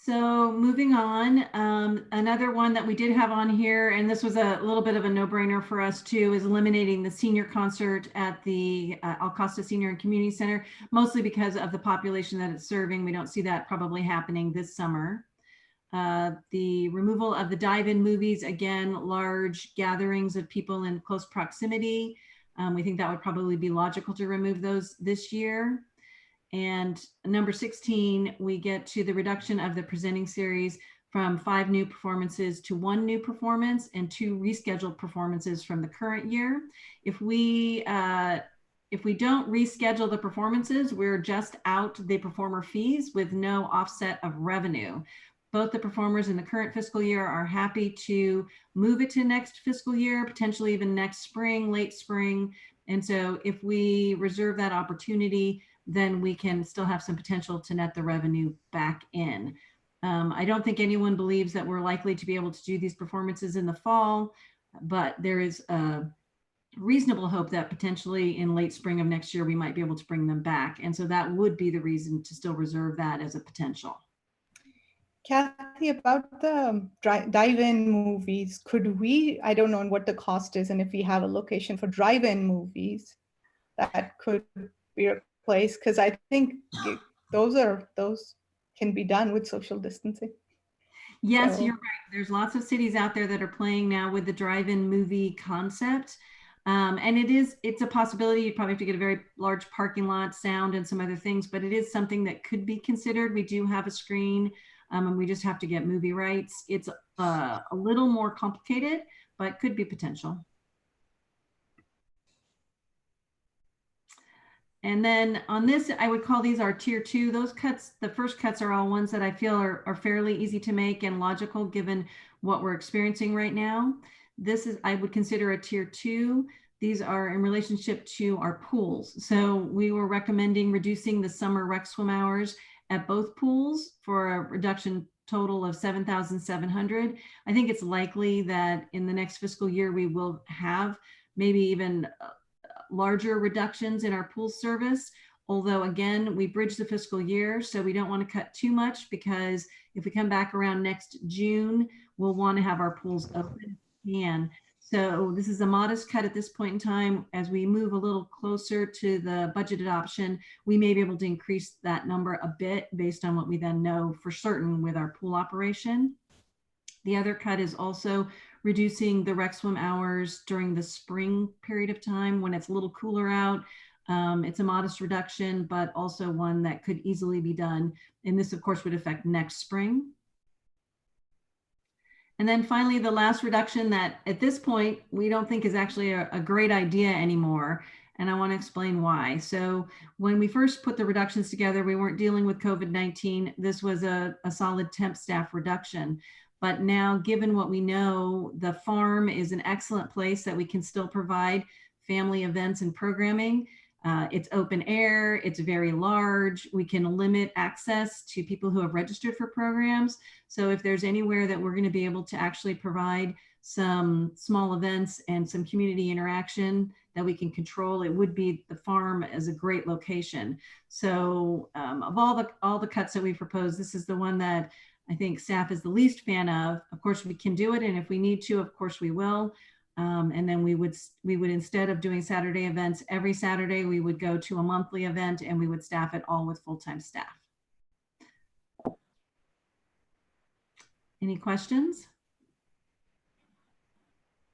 So moving on, another one that we did have on here, and this was a little bit of a no-brainer for us too, is eliminating the senior concert at the Alcosta Senior and Community Center, mostly because of the population that it's serving. We don't see that probably happening this summer. The removal of the dive-in movies, again, large gatherings of people in close proximity. We think that would probably be logical to remove those this year. And number 16, we get to the reduction of the presenting series from 5 new performances to 1 new performance and 2 rescheduled performances from the current year. If we don't reschedule the performances, we're just out the performer fees with no offset of revenue. Both the performers in the current fiscal year are happy to move it to next fiscal year, potentially even next spring, late spring. And so if we reserve that opportunity, then we can still have some potential to net the revenue back in. I don't think anyone believes that we're likely to be able to do these performances in the fall, but there is a reasonable hope that potentially in late spring of next year, we might be able to bring them back. And so that would be the reason to still reserve that as a potential. Kathy, about the drive-in movies, could we, I don't know what the cost is, and if we have a location for drive-in movies that could be replaced, because I think those can be done with social distancing. Yes, So, you're right. There's lots of cities out there that are playing now with the drive-in movie concept. And it's a possibility. You'd probably have to get a very large parking lot, sound, and some other things, but it is something that could be considered. We do have a screen, and we just have to get movie rights. It's a little more complicated, but could be potential. And then on this, I would call these our tier 2. Those cuts, the first cuts are all ones that I feel are fairly easy to make and logical given what we're experiencing right now. This is, I would consider a tier 2. These are in relationship to our pools. So we were recommending reducing the summer rec swim hours at both pools for a reduction total of 7,700. I think it's likely that in the next fiscal year, we will have maybe even larger reductions in our pool service. Although again, we bridge the fiscal year, so we don't want to cut too much, because if we come back around next June, we'll want to have our pools open again. So this is a modest cut at this point in time. As we move a little closer to the budget adoption, we may be able to increase that number a bit based on what we then know for certain with our pool operation. The other cut is also reducing the rec swim hours during the spring period of time when it's a little cooler out. It's a modest reduction, but also one that could easily be done. And this, of course, would affect next spring. And then finally, the last reduction that at this point, we don't think is actually a great idea anymore. And I want to explain why. So when we first put the reductions together, we weren't dealing with COVID-19. This was a solid temp staff reduction. But now, given what we know, the farm is an excellent place that we can still provide family events and programming. It's open air, it's very large. We can limit access to people who have registered for programs. So if there's anywhere that we're going to be able to actually provide some small events and some community interaction that we can control, it would be the farm as a great location. So of all the cuts that we proposed, this is the one that I think staff is the least fan of. Of course, we can do it, and if we need to, of course we will. And then we would, instead of doing Saturday events every Saturday, we would go to a monthly event and we would staff it all with full-time staff. Any questions?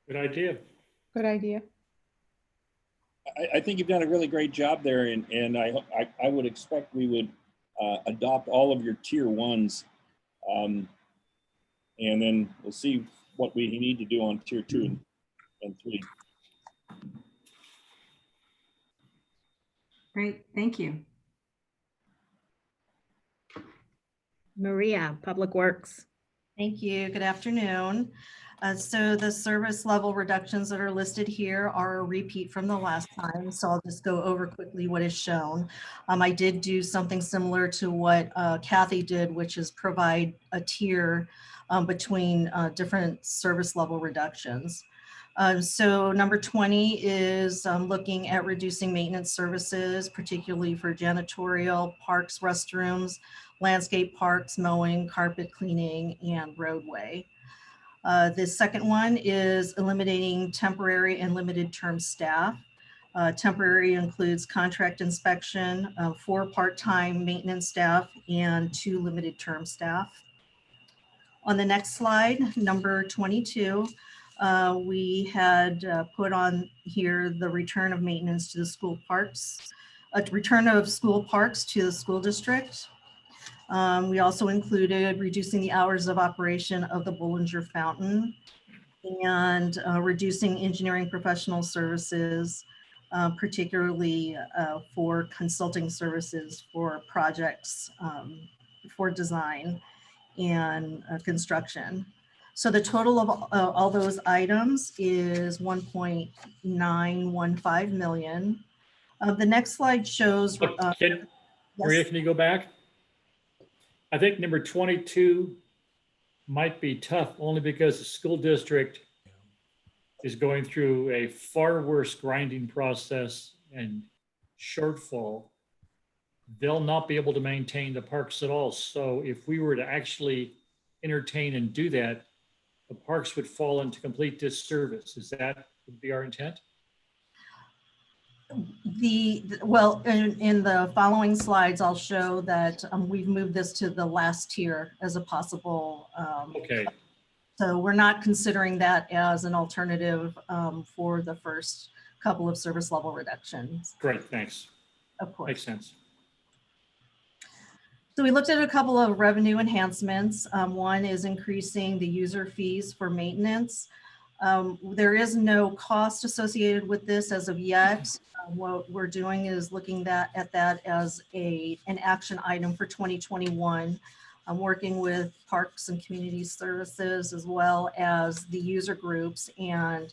Good idea. good idea. I think you've done a really great job there, and I would expect we would adopt all of your tier 1s, and then we'll see what we need to do on tier 2 and 3. Great, thank you. Maria, Public Works. Thank you. Good afternoon. So the service level reductions that are listed here are a repeat from the last time. So I'll just go over quickly what is shown. I did do something similar to what Kathy did, which is provide a tier between different service level reductions. So number 20 is looking at reducing maintenance services, particularly for janitorial, parks, restrooms, landscape parks, mowing, carpet cleaning, and roadway. The second one is eliminating temporary and limited term staff. Temporary includes contract inspection, 4 part-time maintenance staff, and 2 limited term staff. On the next slide, number 22, We had put on here the return of maintenance to the school parks, return of school parks to the school district. We also included reducing the hours of operation of the Bollinger Fountain and reducing engineering professional services, particularly for consulting services for projects for design and construction. So the total of all those items is 1.915 million. The next slide shows. Maria, can you go back? I think number 22 might be tough only because the school district is going through a far worse grinding process and shortfall. They'll not be able to maintain the parks at all. So if we were to actually entertain and do that, the parks would fall into complete disservice. Is that would be our intent? Well, in the following slides, I'll show that we've moved this to the last tier as a possible. Okay. So we're not considering that as an alternative for the first couple of service level reductions. Great, thanks. Of course. Makes sense. So we looked at a couple of revenue enhancements. One is increasing the user fees for maintenance. There is no cost associated with this as of yet. What we're doing is looking at that as an action item for 2021. I'm working with Parks and Community Services as well as the user groups and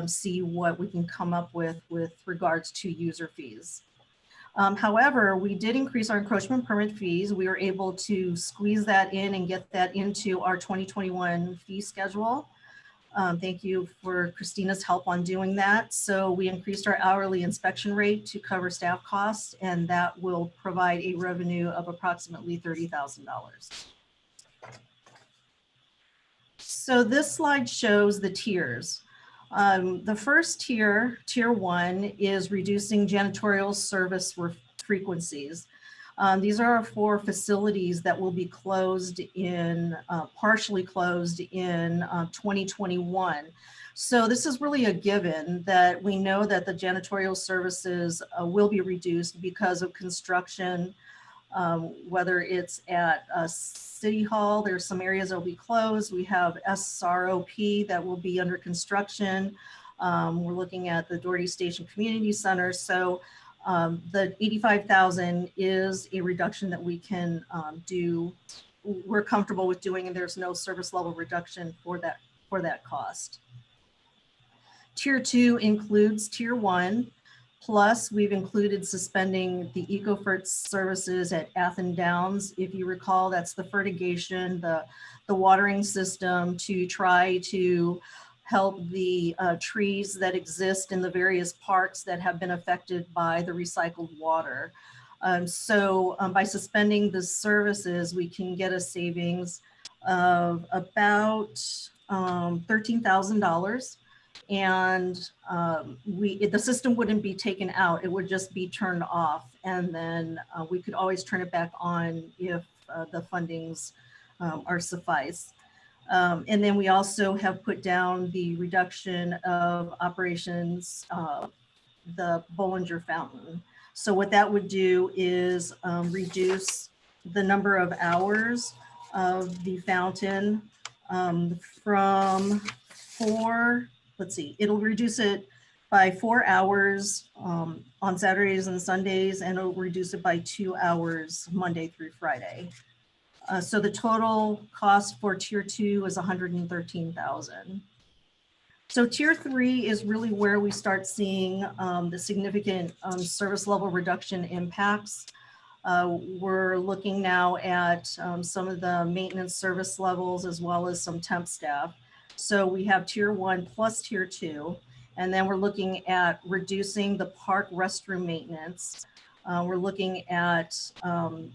see what we can come up with regards to user fees. However, we did increase our encroachment permit fees. We were able to squeeze that in and get that into our 2021 fee schedule. Thank you for Christina's help on doing that. So we increased our hourly inspection rate to cover staff costs, and that will provide a revenue of approximately $30,000. So this slide shows the tiers. The first tier, tier 1, is reducing janitorial service frequencies. These are for facilities that will be closed in, partially closed in 2021. So this is really a given that we know that the janitorial services will be reduced because of construction, whether it's at City Hall, there's some areas that will be closed. We have SROP that will be under construction. We're looking at the Doherty Station Community Center. So the 85,000 is a reduction that we can do. We're comfortable with doing, and there's no service level reduction for that cost. Tier 2 includes tier 1. Plus, we've included suspending the EcoFert services at Athen Downs. If you recall, that's the fertigation, the watering system to try to help the trees that exist in the various parks that have been affected by the recycled water. So by suspending the services, we can get a savings of about $13,000. And the system wouldn't be taken out, it would just be turned off. And then we could always turn it back on if the fundings are suffice. And then we also have put down the reduction of operations, the Bollinger Fountain. So what that would do is reduce the number of hours of the fountain from 4, let's see, it'll reduce it by 4 hours on Saturdays and Sundays, and it'll reduce it by 2 hours Monday through Friday. So the total cost for tier 2 is $113,000. So tier 3 is really where we start seeing the significant service level reduction impacts. We're looking now at some of the maintenance service levels as well as some temp staff. So we have tier 1 plus tier 2, and then we're looking at reducing the park restroom maintenance. We're looking at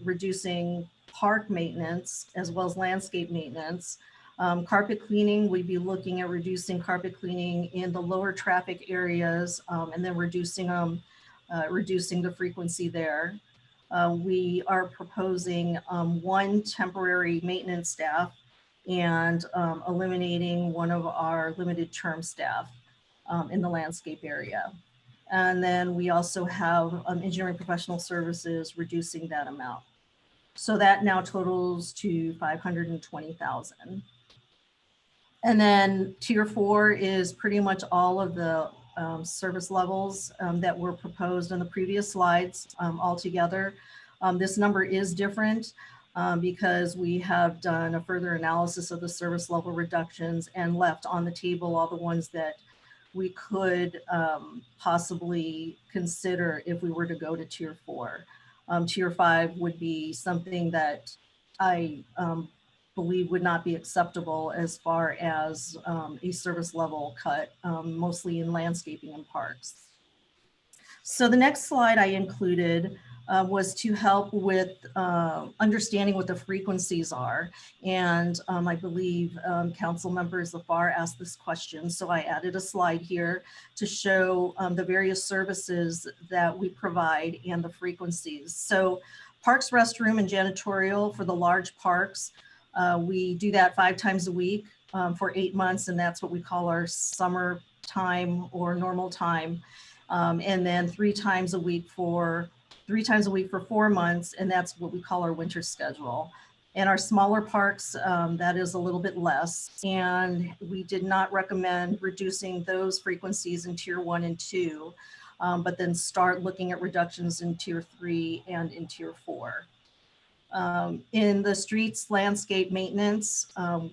reducing park maintenance as well as landscape maintenance. Carpet cleaning, we'd be looking at reducing carpet cleaning in the lower traffic areas and then reducing the frequency there. We are proposing 1 temporary maintenance staff and eliminating one of our limited term staff in the landscape area. And then we also have engineering professional services reducing that amount. So that now totals to 520,000. And then tier 4 is pretty much all of the service levels that were proposed in the previous slides altogether. This number is different because we have done a further analysis of the service level reductions and left on the table all the ones that we could possibly consider if we were to go to tier 4. Tier 5 would be something that I believe would not be acceptable as far as a service level cut, mostly in landscaping and parks. So the next slide I included was to help with understanding what the frequencies are. And I believe council members Zafar asked this question. So I added a slide here to show the various services that we provide and the frequencies. So parks, restroom, and janitorial for the large parks, we do that 5 times a week for 8 months, and that's what we call our summer time or normal time. And then 3 times a week for 4 months, and that's what we call our winter schedule. And our smaller parks, that is a little bit less. And we did not recommend reducing those frequencies in tier 1 and 2, but then start looking at reductions in tier 3 and in tier 4. In the streets landscape maintenance,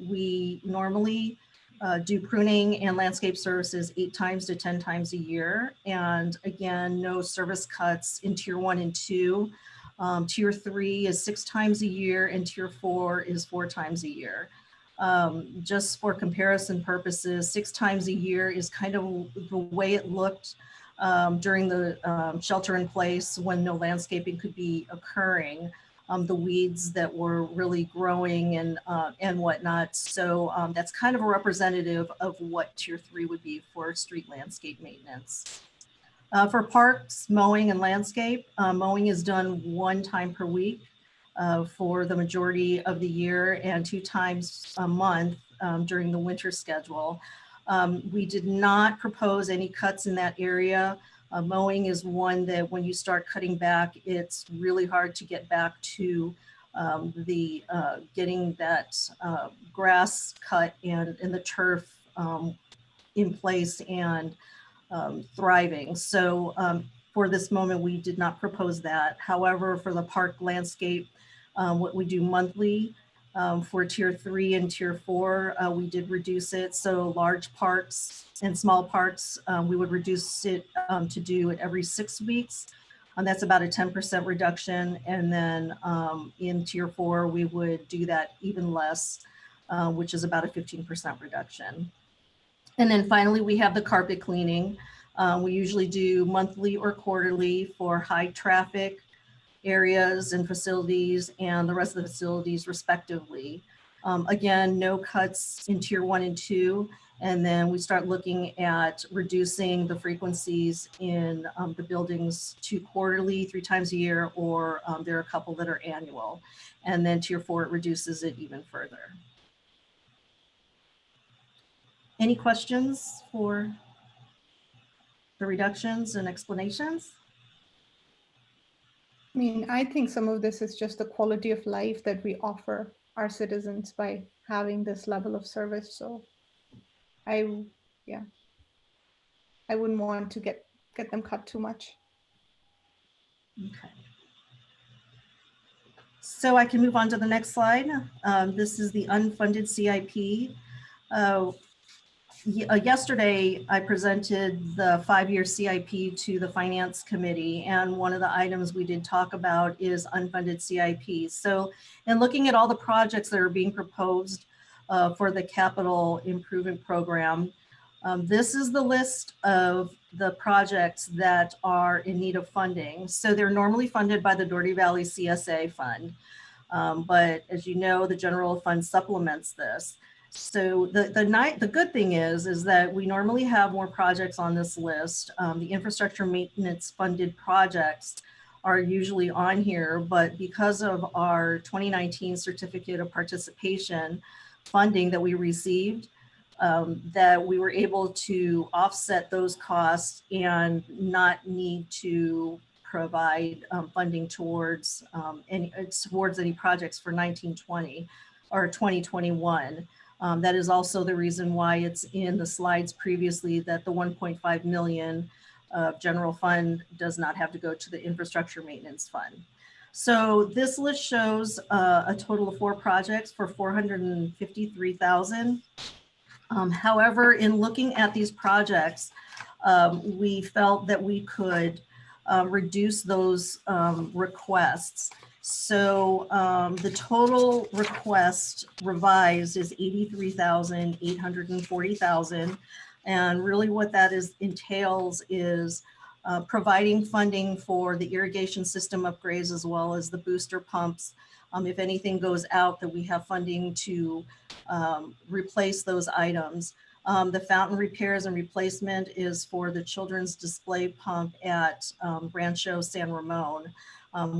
we normally do pruning and landscape services 8 times to 10 times a year. And again, no service cuts in tier 1 and 2. Tier 3 is 6 times a year and tier 4 is 4 times a year. Just for comparison purposes, 6 times a year is kind of the way it looked during the shelter in place when no landscaping could be occurring. The weeds that were really growing and whatnot. So that's kind of a representative of what tier 3 would be for street landscape maintenance. For parks, mowing and landscape, mowing is done 1 time per week for the majority of the year and 2 times a month during the winter schedule. We did not propose any cuts in that area. Mowing is one that when you start cutting back, it's really hard to get back to getting that grass cut and the turf in place and thriving. So for this moment, we did not propose that. However, for the park landscape, what we do monthly, for tier 3 and tier 4, we did reduce it. So large parks and small parks, we would reduce it to do it every 6 weeks. That's about a 10% reduction. And then in tier 4, we would do that even less, which is about a 15% reduction. And then finally, we have the carpet cleaning. We usually do monthly or quarterly for high traffic areas and facilities and the rest of the facilities respectively. Again, no cuts in tier 1 and 2. And then we start looking at reducing the frequencies in the buildings to quarterly, 3 times a year, or there are a couple that are annual. And then tier 4, it reduces it even further. Any questions for the reductions and explanations? I mean, I think some of this is just the quality of life that we offer our citizens by having this level of service. So I wouldn't want to get them cut too much. Okay. So I can move on to the next slide. This is the unfunded CIP. Yesterday, I presented the 5-year CIP to the Finance Committee, and one of the items we did talk about is unfunded CIP. So in looking at all the projects that are being proposed for the capital improvement program, this is the list of the projects that are in need of funding. So they're normally funded by the Doherty Valley CSA Fund, but as you know, the general fund supplements this. So the good thing is that we normally have more projects on this list. The infrastructure maintenance funded projects are usually on here, but because of our 2019 certificate of participation, funding that we received, that we were able to offset those costs and not need to provide funding towards any projects for 1920 or 2021. That is also the reason why it's in the slides previously that the 1.5 million general fund does not have to go to the infrastructure maintenance fund. So this list shows a total of 4 projects for 453,000. However, in looking at these projects, we felt that we could reduce those requests. So the total request revised is 83,840,000. And really what that entails is providing funding for the irrigation system upgrades as well as the booster pumps. If anything goes out, that we have funding to replace those items. The fountain repairs and replacement is for the children's display pump at Rancho San Ramon,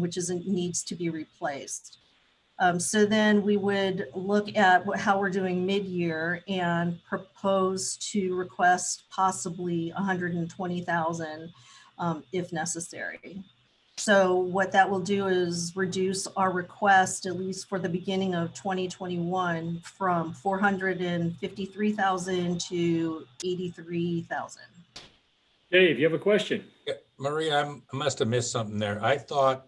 which needs to be replaced. So then we would look at how we're doing mid-year and propose to request possibly 120,000 if necessary. So what that will do is reduce our request, at least for the beginning of 2021, from 453,000 to 83,000. Dave, you have a question? Yeah, Maria, I must have missed something there. I thought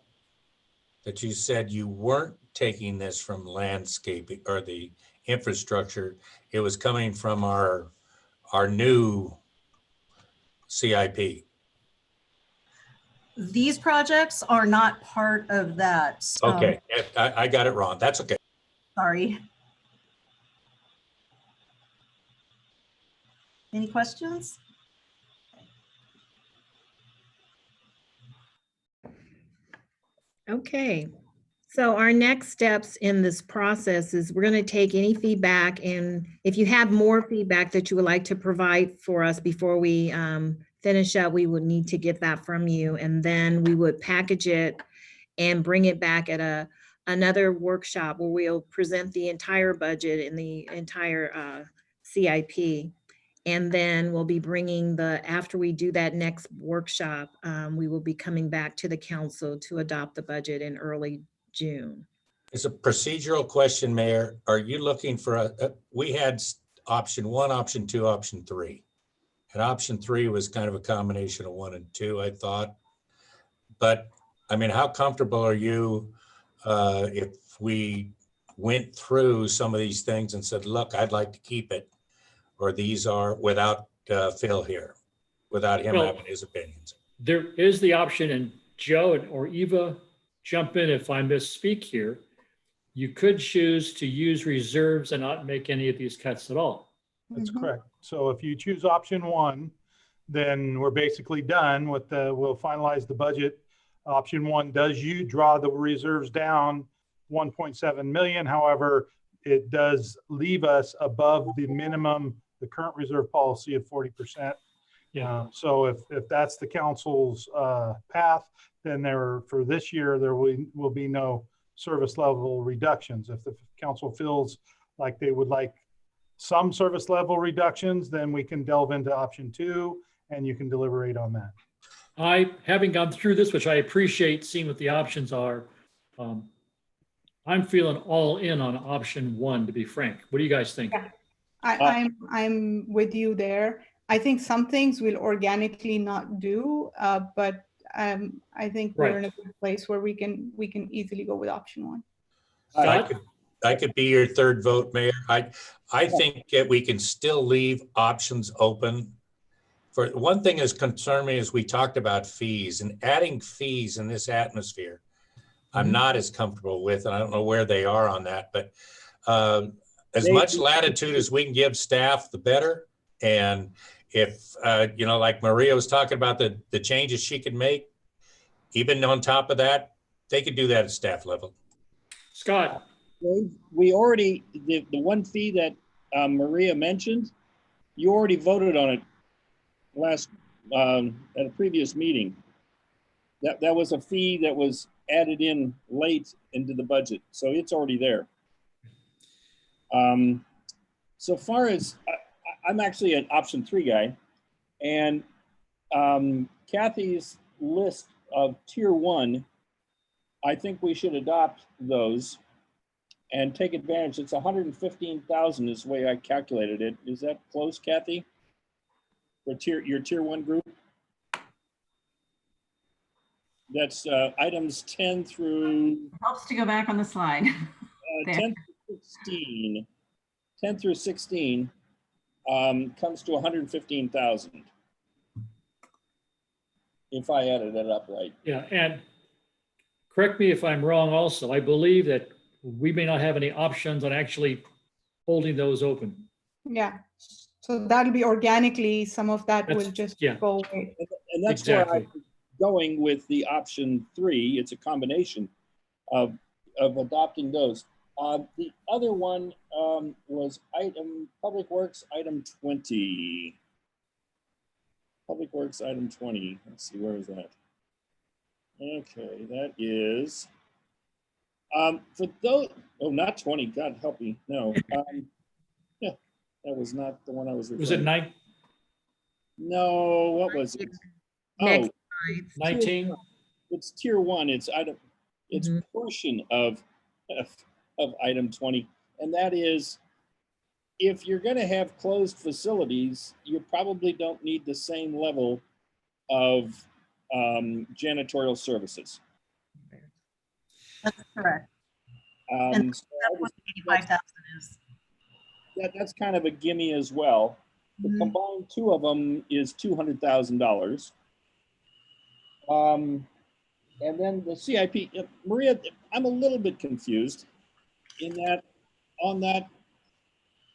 that you said you weren't taking this from landscaping or the infrastructure. It was coming from our new CIP. These projects are not part of that. Okay, I got it wrong. That's okay. Sorry. Any questions? Okay. So our next steps in this process is we're going to take any feedback, and if you have more feedback that you would like to provide for us before we finish up, we would need to get that from you, and then we would package it and bring it back at another workshop where we'll present the entire budget and the entire CIP. And then we'll be bringing after we do that next workshop, we will be coming back to the council to adopt the budget in early June. It's a procedural question, Mayor. Are you looking for we had option 1, option 2, option 3. And option 3 was kind of a combination of 1 and 2, I thought. But I mean, how comfortable are you if we went through some of these things and said, look, I'd like to keep it, or these are without Phil here, without him having his opinions? There is the option, and Joe or Eva, jump in if I misspeak here. You could choose to use reserves and not make any of these cuts at all. That's correct. So if you choose option 1, then we're basically done with we'll finalize the budget. Option 1 does you draw the reserves down 1.7 million. However, it does leave us above the minimum, the current reserve policy of 40%. Yeah. So if that's the council's path, then for this year, there will be no service level reductions. If the council feels like they would like some service level reductions, then we can delve into option 2 and you can deliberate on that. Having gone through this, which I appreciate seeing what the options are, I'm feeling all in on option 1, to be frank. What do you guys think? Yeah. I'm with you there. I think some things we'll organically not do, but I think we're in a good place where we can easily go with option 1. I could be your third vote, Mayor. I think that we can still leave options open. For one thing is concerned me is we talked about fees, and adding fees in this atmosphere, I'm not as comfortable with, and I don't know where they are on that, but as much latitude as we can give staff, the better. And if, like Maria was talking about the changes she could make, even on top of that, they could do that at staff level. Scott. We already, the one fee that Maria mentioned, you already voted on it at a previous meeting. That was a fee that was added in late into the budget, so it's already there. so far as I'm actually an option 3 guy, and Kathy's list of tier 1, I think we should adopt those and take advantage. It's 115,000 is the way I calculated it. Is that close, Kathy? For your tier 1 group? That's items 10 through Helps to go back on the slide. 10 through 16. 10 through 16 comes to 115,000. If I added it up right. Yeah, and correct me if I'm wrong also, I believe that we may not have any options on actually holding those open. Yeah. So that'll be organically, some of that will just yeah. go away. And that's Exactly. where I'm going with the option 3. It's a combination of adopting those. The other one was Public Works item 20. Public Works item 20. Let's see, where is that? Okay, that is for those. Oh, not 20. God help me. No. Yeah, that was not the one I was referring. Was it 9? No, what was it? Next Oh, slide. 19? It's tier 1. It's item. It's portion of item 20, and that is, if you're going to have closed facilities, you probably don't need the same level of janitorial services. That's correct. So That's what 85,000 is. that's kind of a gimme as well. The combined 2 of them is $200,000. And then the CIP, Maria, I'm a little bit confused in that on that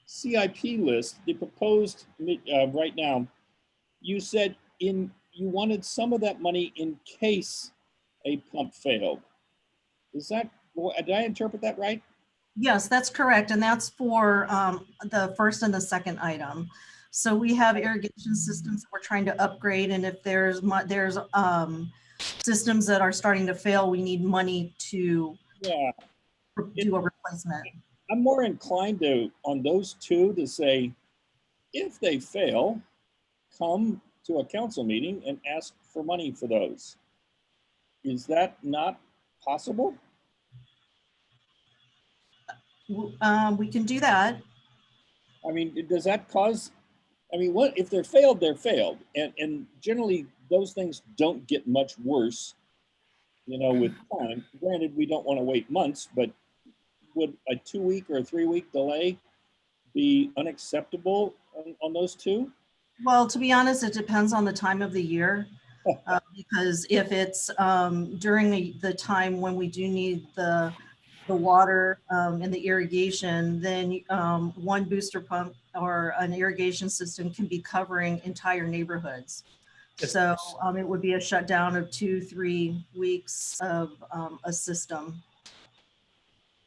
CIP list, the proposed right now, you said you wanted some of that money in case a pump failed. Is that, did I interpret that right? Yes, that's correct. And that's for the first and the second item. So we have irrigation systems that we're trying to upgrade. And if there's systems that are starting to fail, we need money to do a replacement. I'm more inclined to, on those 2, to say, if they fail, come to a council meeting and ask for money for those. Is that not possible? We can do that. I mean, does that cause, I mean, what if they're failed, they're failed. And generally those things don't get much worse, you know, with time. Granted, we don't want to wait months, but would a 2-week or a 3-week delay be unacceptable on those 2? Well, to be honest, it depends on the time of the year. Because if it's during the time when we do need the water and the irrigation, then one booster pump or an irrigation system can be covering entire neighborhoods. So it would be a shutdown of 2-3 weeks of a system.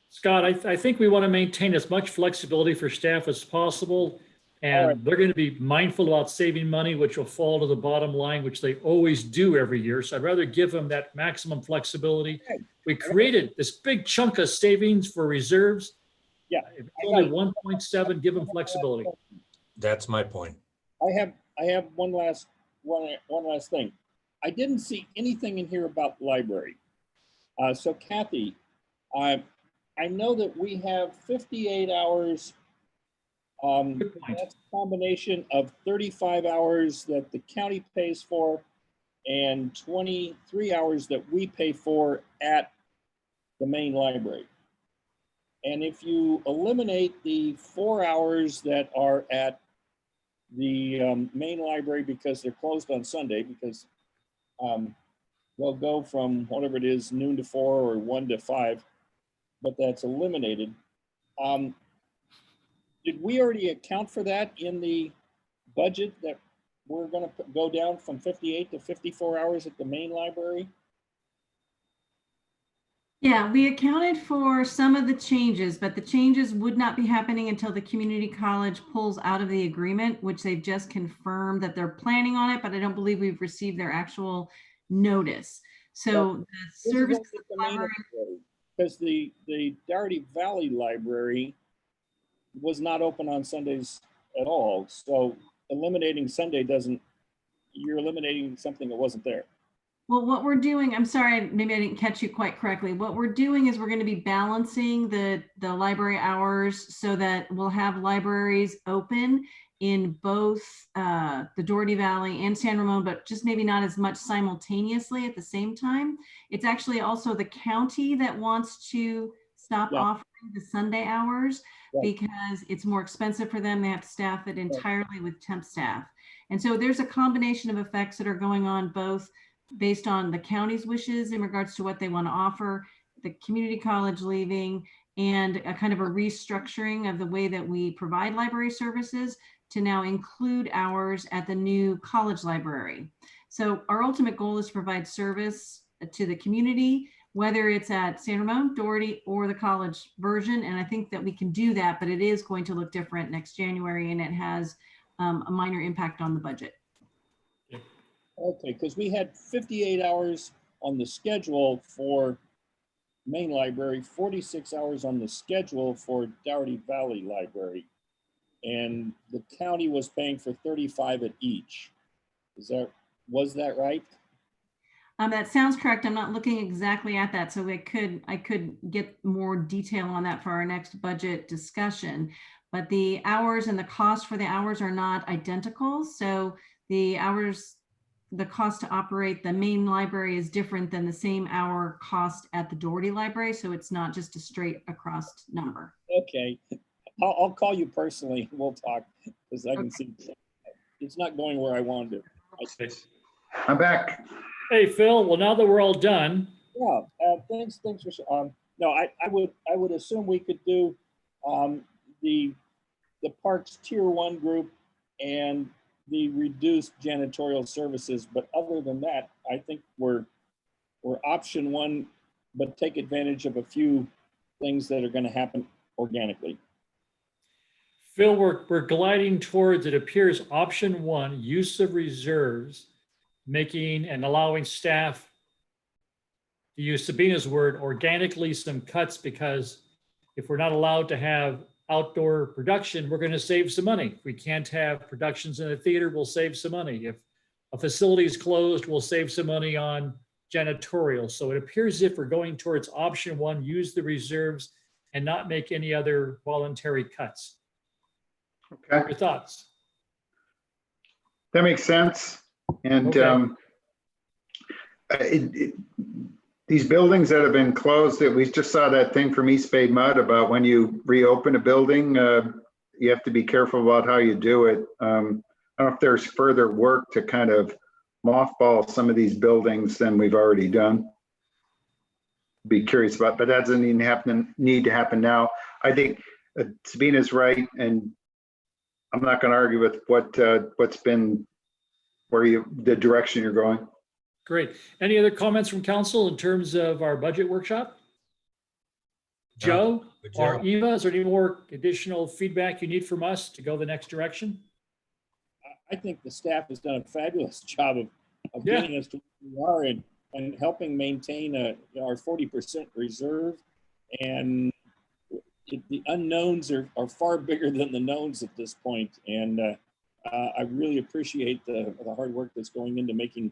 Scott, I think we want to maintain as much flexibility for staff as possible. And they're going to be mindful about saving money, which will fall to the bottom line, which they always do every year. So I'd rather give them that maximum flexibility. We created this big chunk of savings for reserves. Yeah. If it's only 1.7, give them flexibility. That's my point. I have one last thing. I didn't see anything in here about library. So Kathy, I know that we have 58 hours. That's a combination of 35 hours that the county pays for and 23 hours that we pay for at the main library. And if you eliminate the 4 hours that are at the main library because they're closed on Sunday, because they'll go from whatever it is, noon to 4 or 1 to 5, but that's eliminated. Did we already account for that in the budget that we're going to go down from 58 to 54 hours at the main library? Yeah, we accounted for some of the changes, but the changes would not be happening until the community college pulls out of the agreement, which they've just confirmed that they're planning on it, but I don't believe we've received their actual notice. So the service because the Dougherty Valley Library, was not open on Sundays at all. So eliminating Sunday doesn't, you're eliminating something that wasn't there. Well, what we're doing, I'm sorry, maybe I didn't catch you quite correctly. What we're doing is we're going to be balancing the library hours so that we'll have libraries open in both the Doherty Valley and San Ramon, but just maybe not as much simultaneously at the same time. It's actually also the county that wants to stop offering the Sunday hours because it's more expensive for them. They have to staff it entirely with temp staff. And so there's a combination of effects that are going on both based on the county's wishes in regards to what they want to offer, the community college leaving, and a kind of a restructuring of the way that we provide library services to now include hours at the new college library. So our ultimate goal is to provide service to the community, whether it's at San Ramon, Doherty, or the college version. And I think that we can do that, but it is going to look different next January, and it has a minor impact on the budget. Okay, because we had 58 hours on the schedule for main library, 46 hours on the schedule for Doherty Valley Library. And the county was paying for 35 at each. Was that right? That sounds correct. I'm not looking exactly at that, so I could get more detail on that for our next budget discussion. But the hours and the cost for the hours are not identical. So the hours, the cost to operate the main library is different than the same hour cost at the Doherty Library. So it's not just a straight across number. Okay, I'll call you personally. We'll talk because I can see it's not going where I wanted to. I'm back. Hey, Phil. Well, now that we're all done. Yeah, thanks for, no, I would assume we could do the parks tier 1 group and the reduced janitorial services, but other than that, I think we're option 1, but take advantage of a few things that are going to happen organically. Phil, we're gliding towards, it appears, option 1, use of reserves, making and allowing staff, to use Sabina's word, organically some cuts, because if we're not allowed to have outdoor production, we're going to save some money. If we can't have productions in a theater, we'll save some money. If a facility is closed, we'll save some money on janitorial. So it appears as if we're going towards option 1, use the reserves and not make any other voluntary cuts. Okay. Your thoughts? That makes sense. And these buildings that have been closed, that we just saw that thing from East Bay Mud about when you reopen a building, you have to be careful about how you do it. I don't know if there's further work to kind of mothball some of these buildings than we've already done. Be curious about, but that doesn't even need to happen now. I think Sabina's right, and I'm not going to argue with what's been the direction you're going. Great. Any other comments from council in terms of our budget workshop? Joe or Eva, is there any more additional feedback you need from us to go the next direction? I think the staff has done a fabulous job of getting us to where we are and helping maintain our 40% reserve. And the unknowns are far bigger than the knowns at this point. And I really appreciate the hard work that's going into making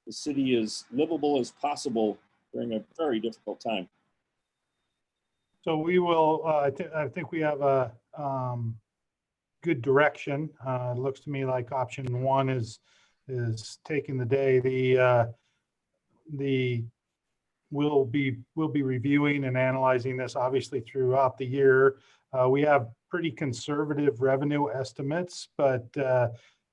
the city as livable as possible during a very difficult time. So we will, I think we have a good direction. It looks to me like option 1 is taking the day. We'll be reviewing and analyzing this obviously throughout the year. We have pretty conservative revenue estimates, but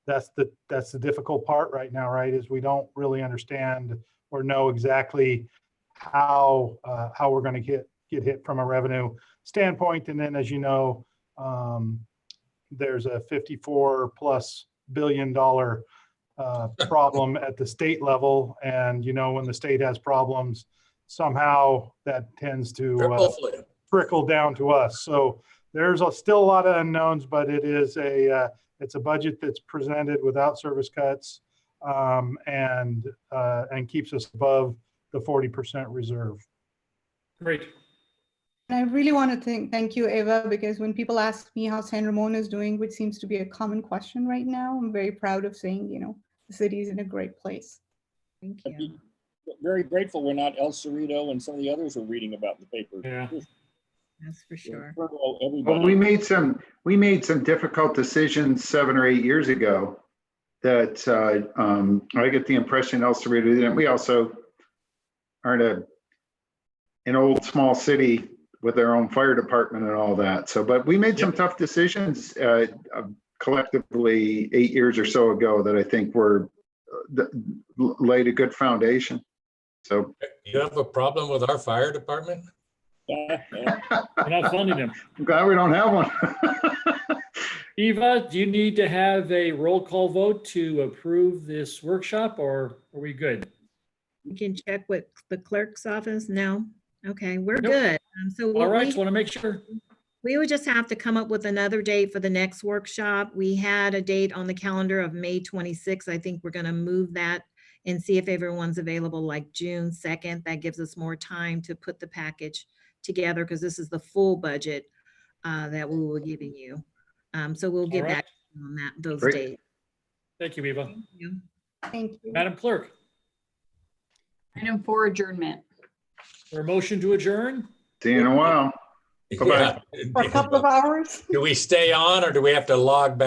that's the difficult part right now, right? Is we don't really understand or know exactly how we're going to get hit from a revenue standpoint. And then, as you know, there's a $54+ billion problem at the state level, and when the state has problems, somehow that tends to trickle down to us. So there's still a lot of unknowns, but it is it's a budget that's presented without service cuts, and keeps us above the 40% reserve. Great. And I really want to thank you, Eva, because when people ask me how San Ramon is doing, which seems to be a common question right now, I'm very proud of saying, the city is in a great place. Thank I'd you. be very grateful we're not El Cerrito and some of the others we're reading about in the paper. Yeah. That's for sure. Well, Well, we made some difficult decisions 7 or 8 years ago that I get the impression El Cerrito didn't. We also aren't an old small city with their own fire department and all that. So, but we made some tough decisions collectively 8 years or so ago that I think were laid a good foundation. So You have a problem with our fire department? We're not funding them. I'm glad we don't have one. Eva, do you need to have a roll call vote to approve this workshop, or are we good? You can check with the clerk's office. No? Okay, we're Nope. good. So All right, just want to make sure. we would just have to come up with another date for the next workshop. We had a date on the calendar of May 26th. I think we're going to move that and see if everyone's available like June 2nd. That gives us more time to put the package together because this is the full budget that we were giving you. So we'll get back on those Great. dates. Thank you, Eva. Thank you. Thank you. Madam Clerk, Item 4, adjournment. for a motion to adjourn? See you in a while. Bye-bye. Yeah. For a couple of hours. Do we stay on or do we have to log back?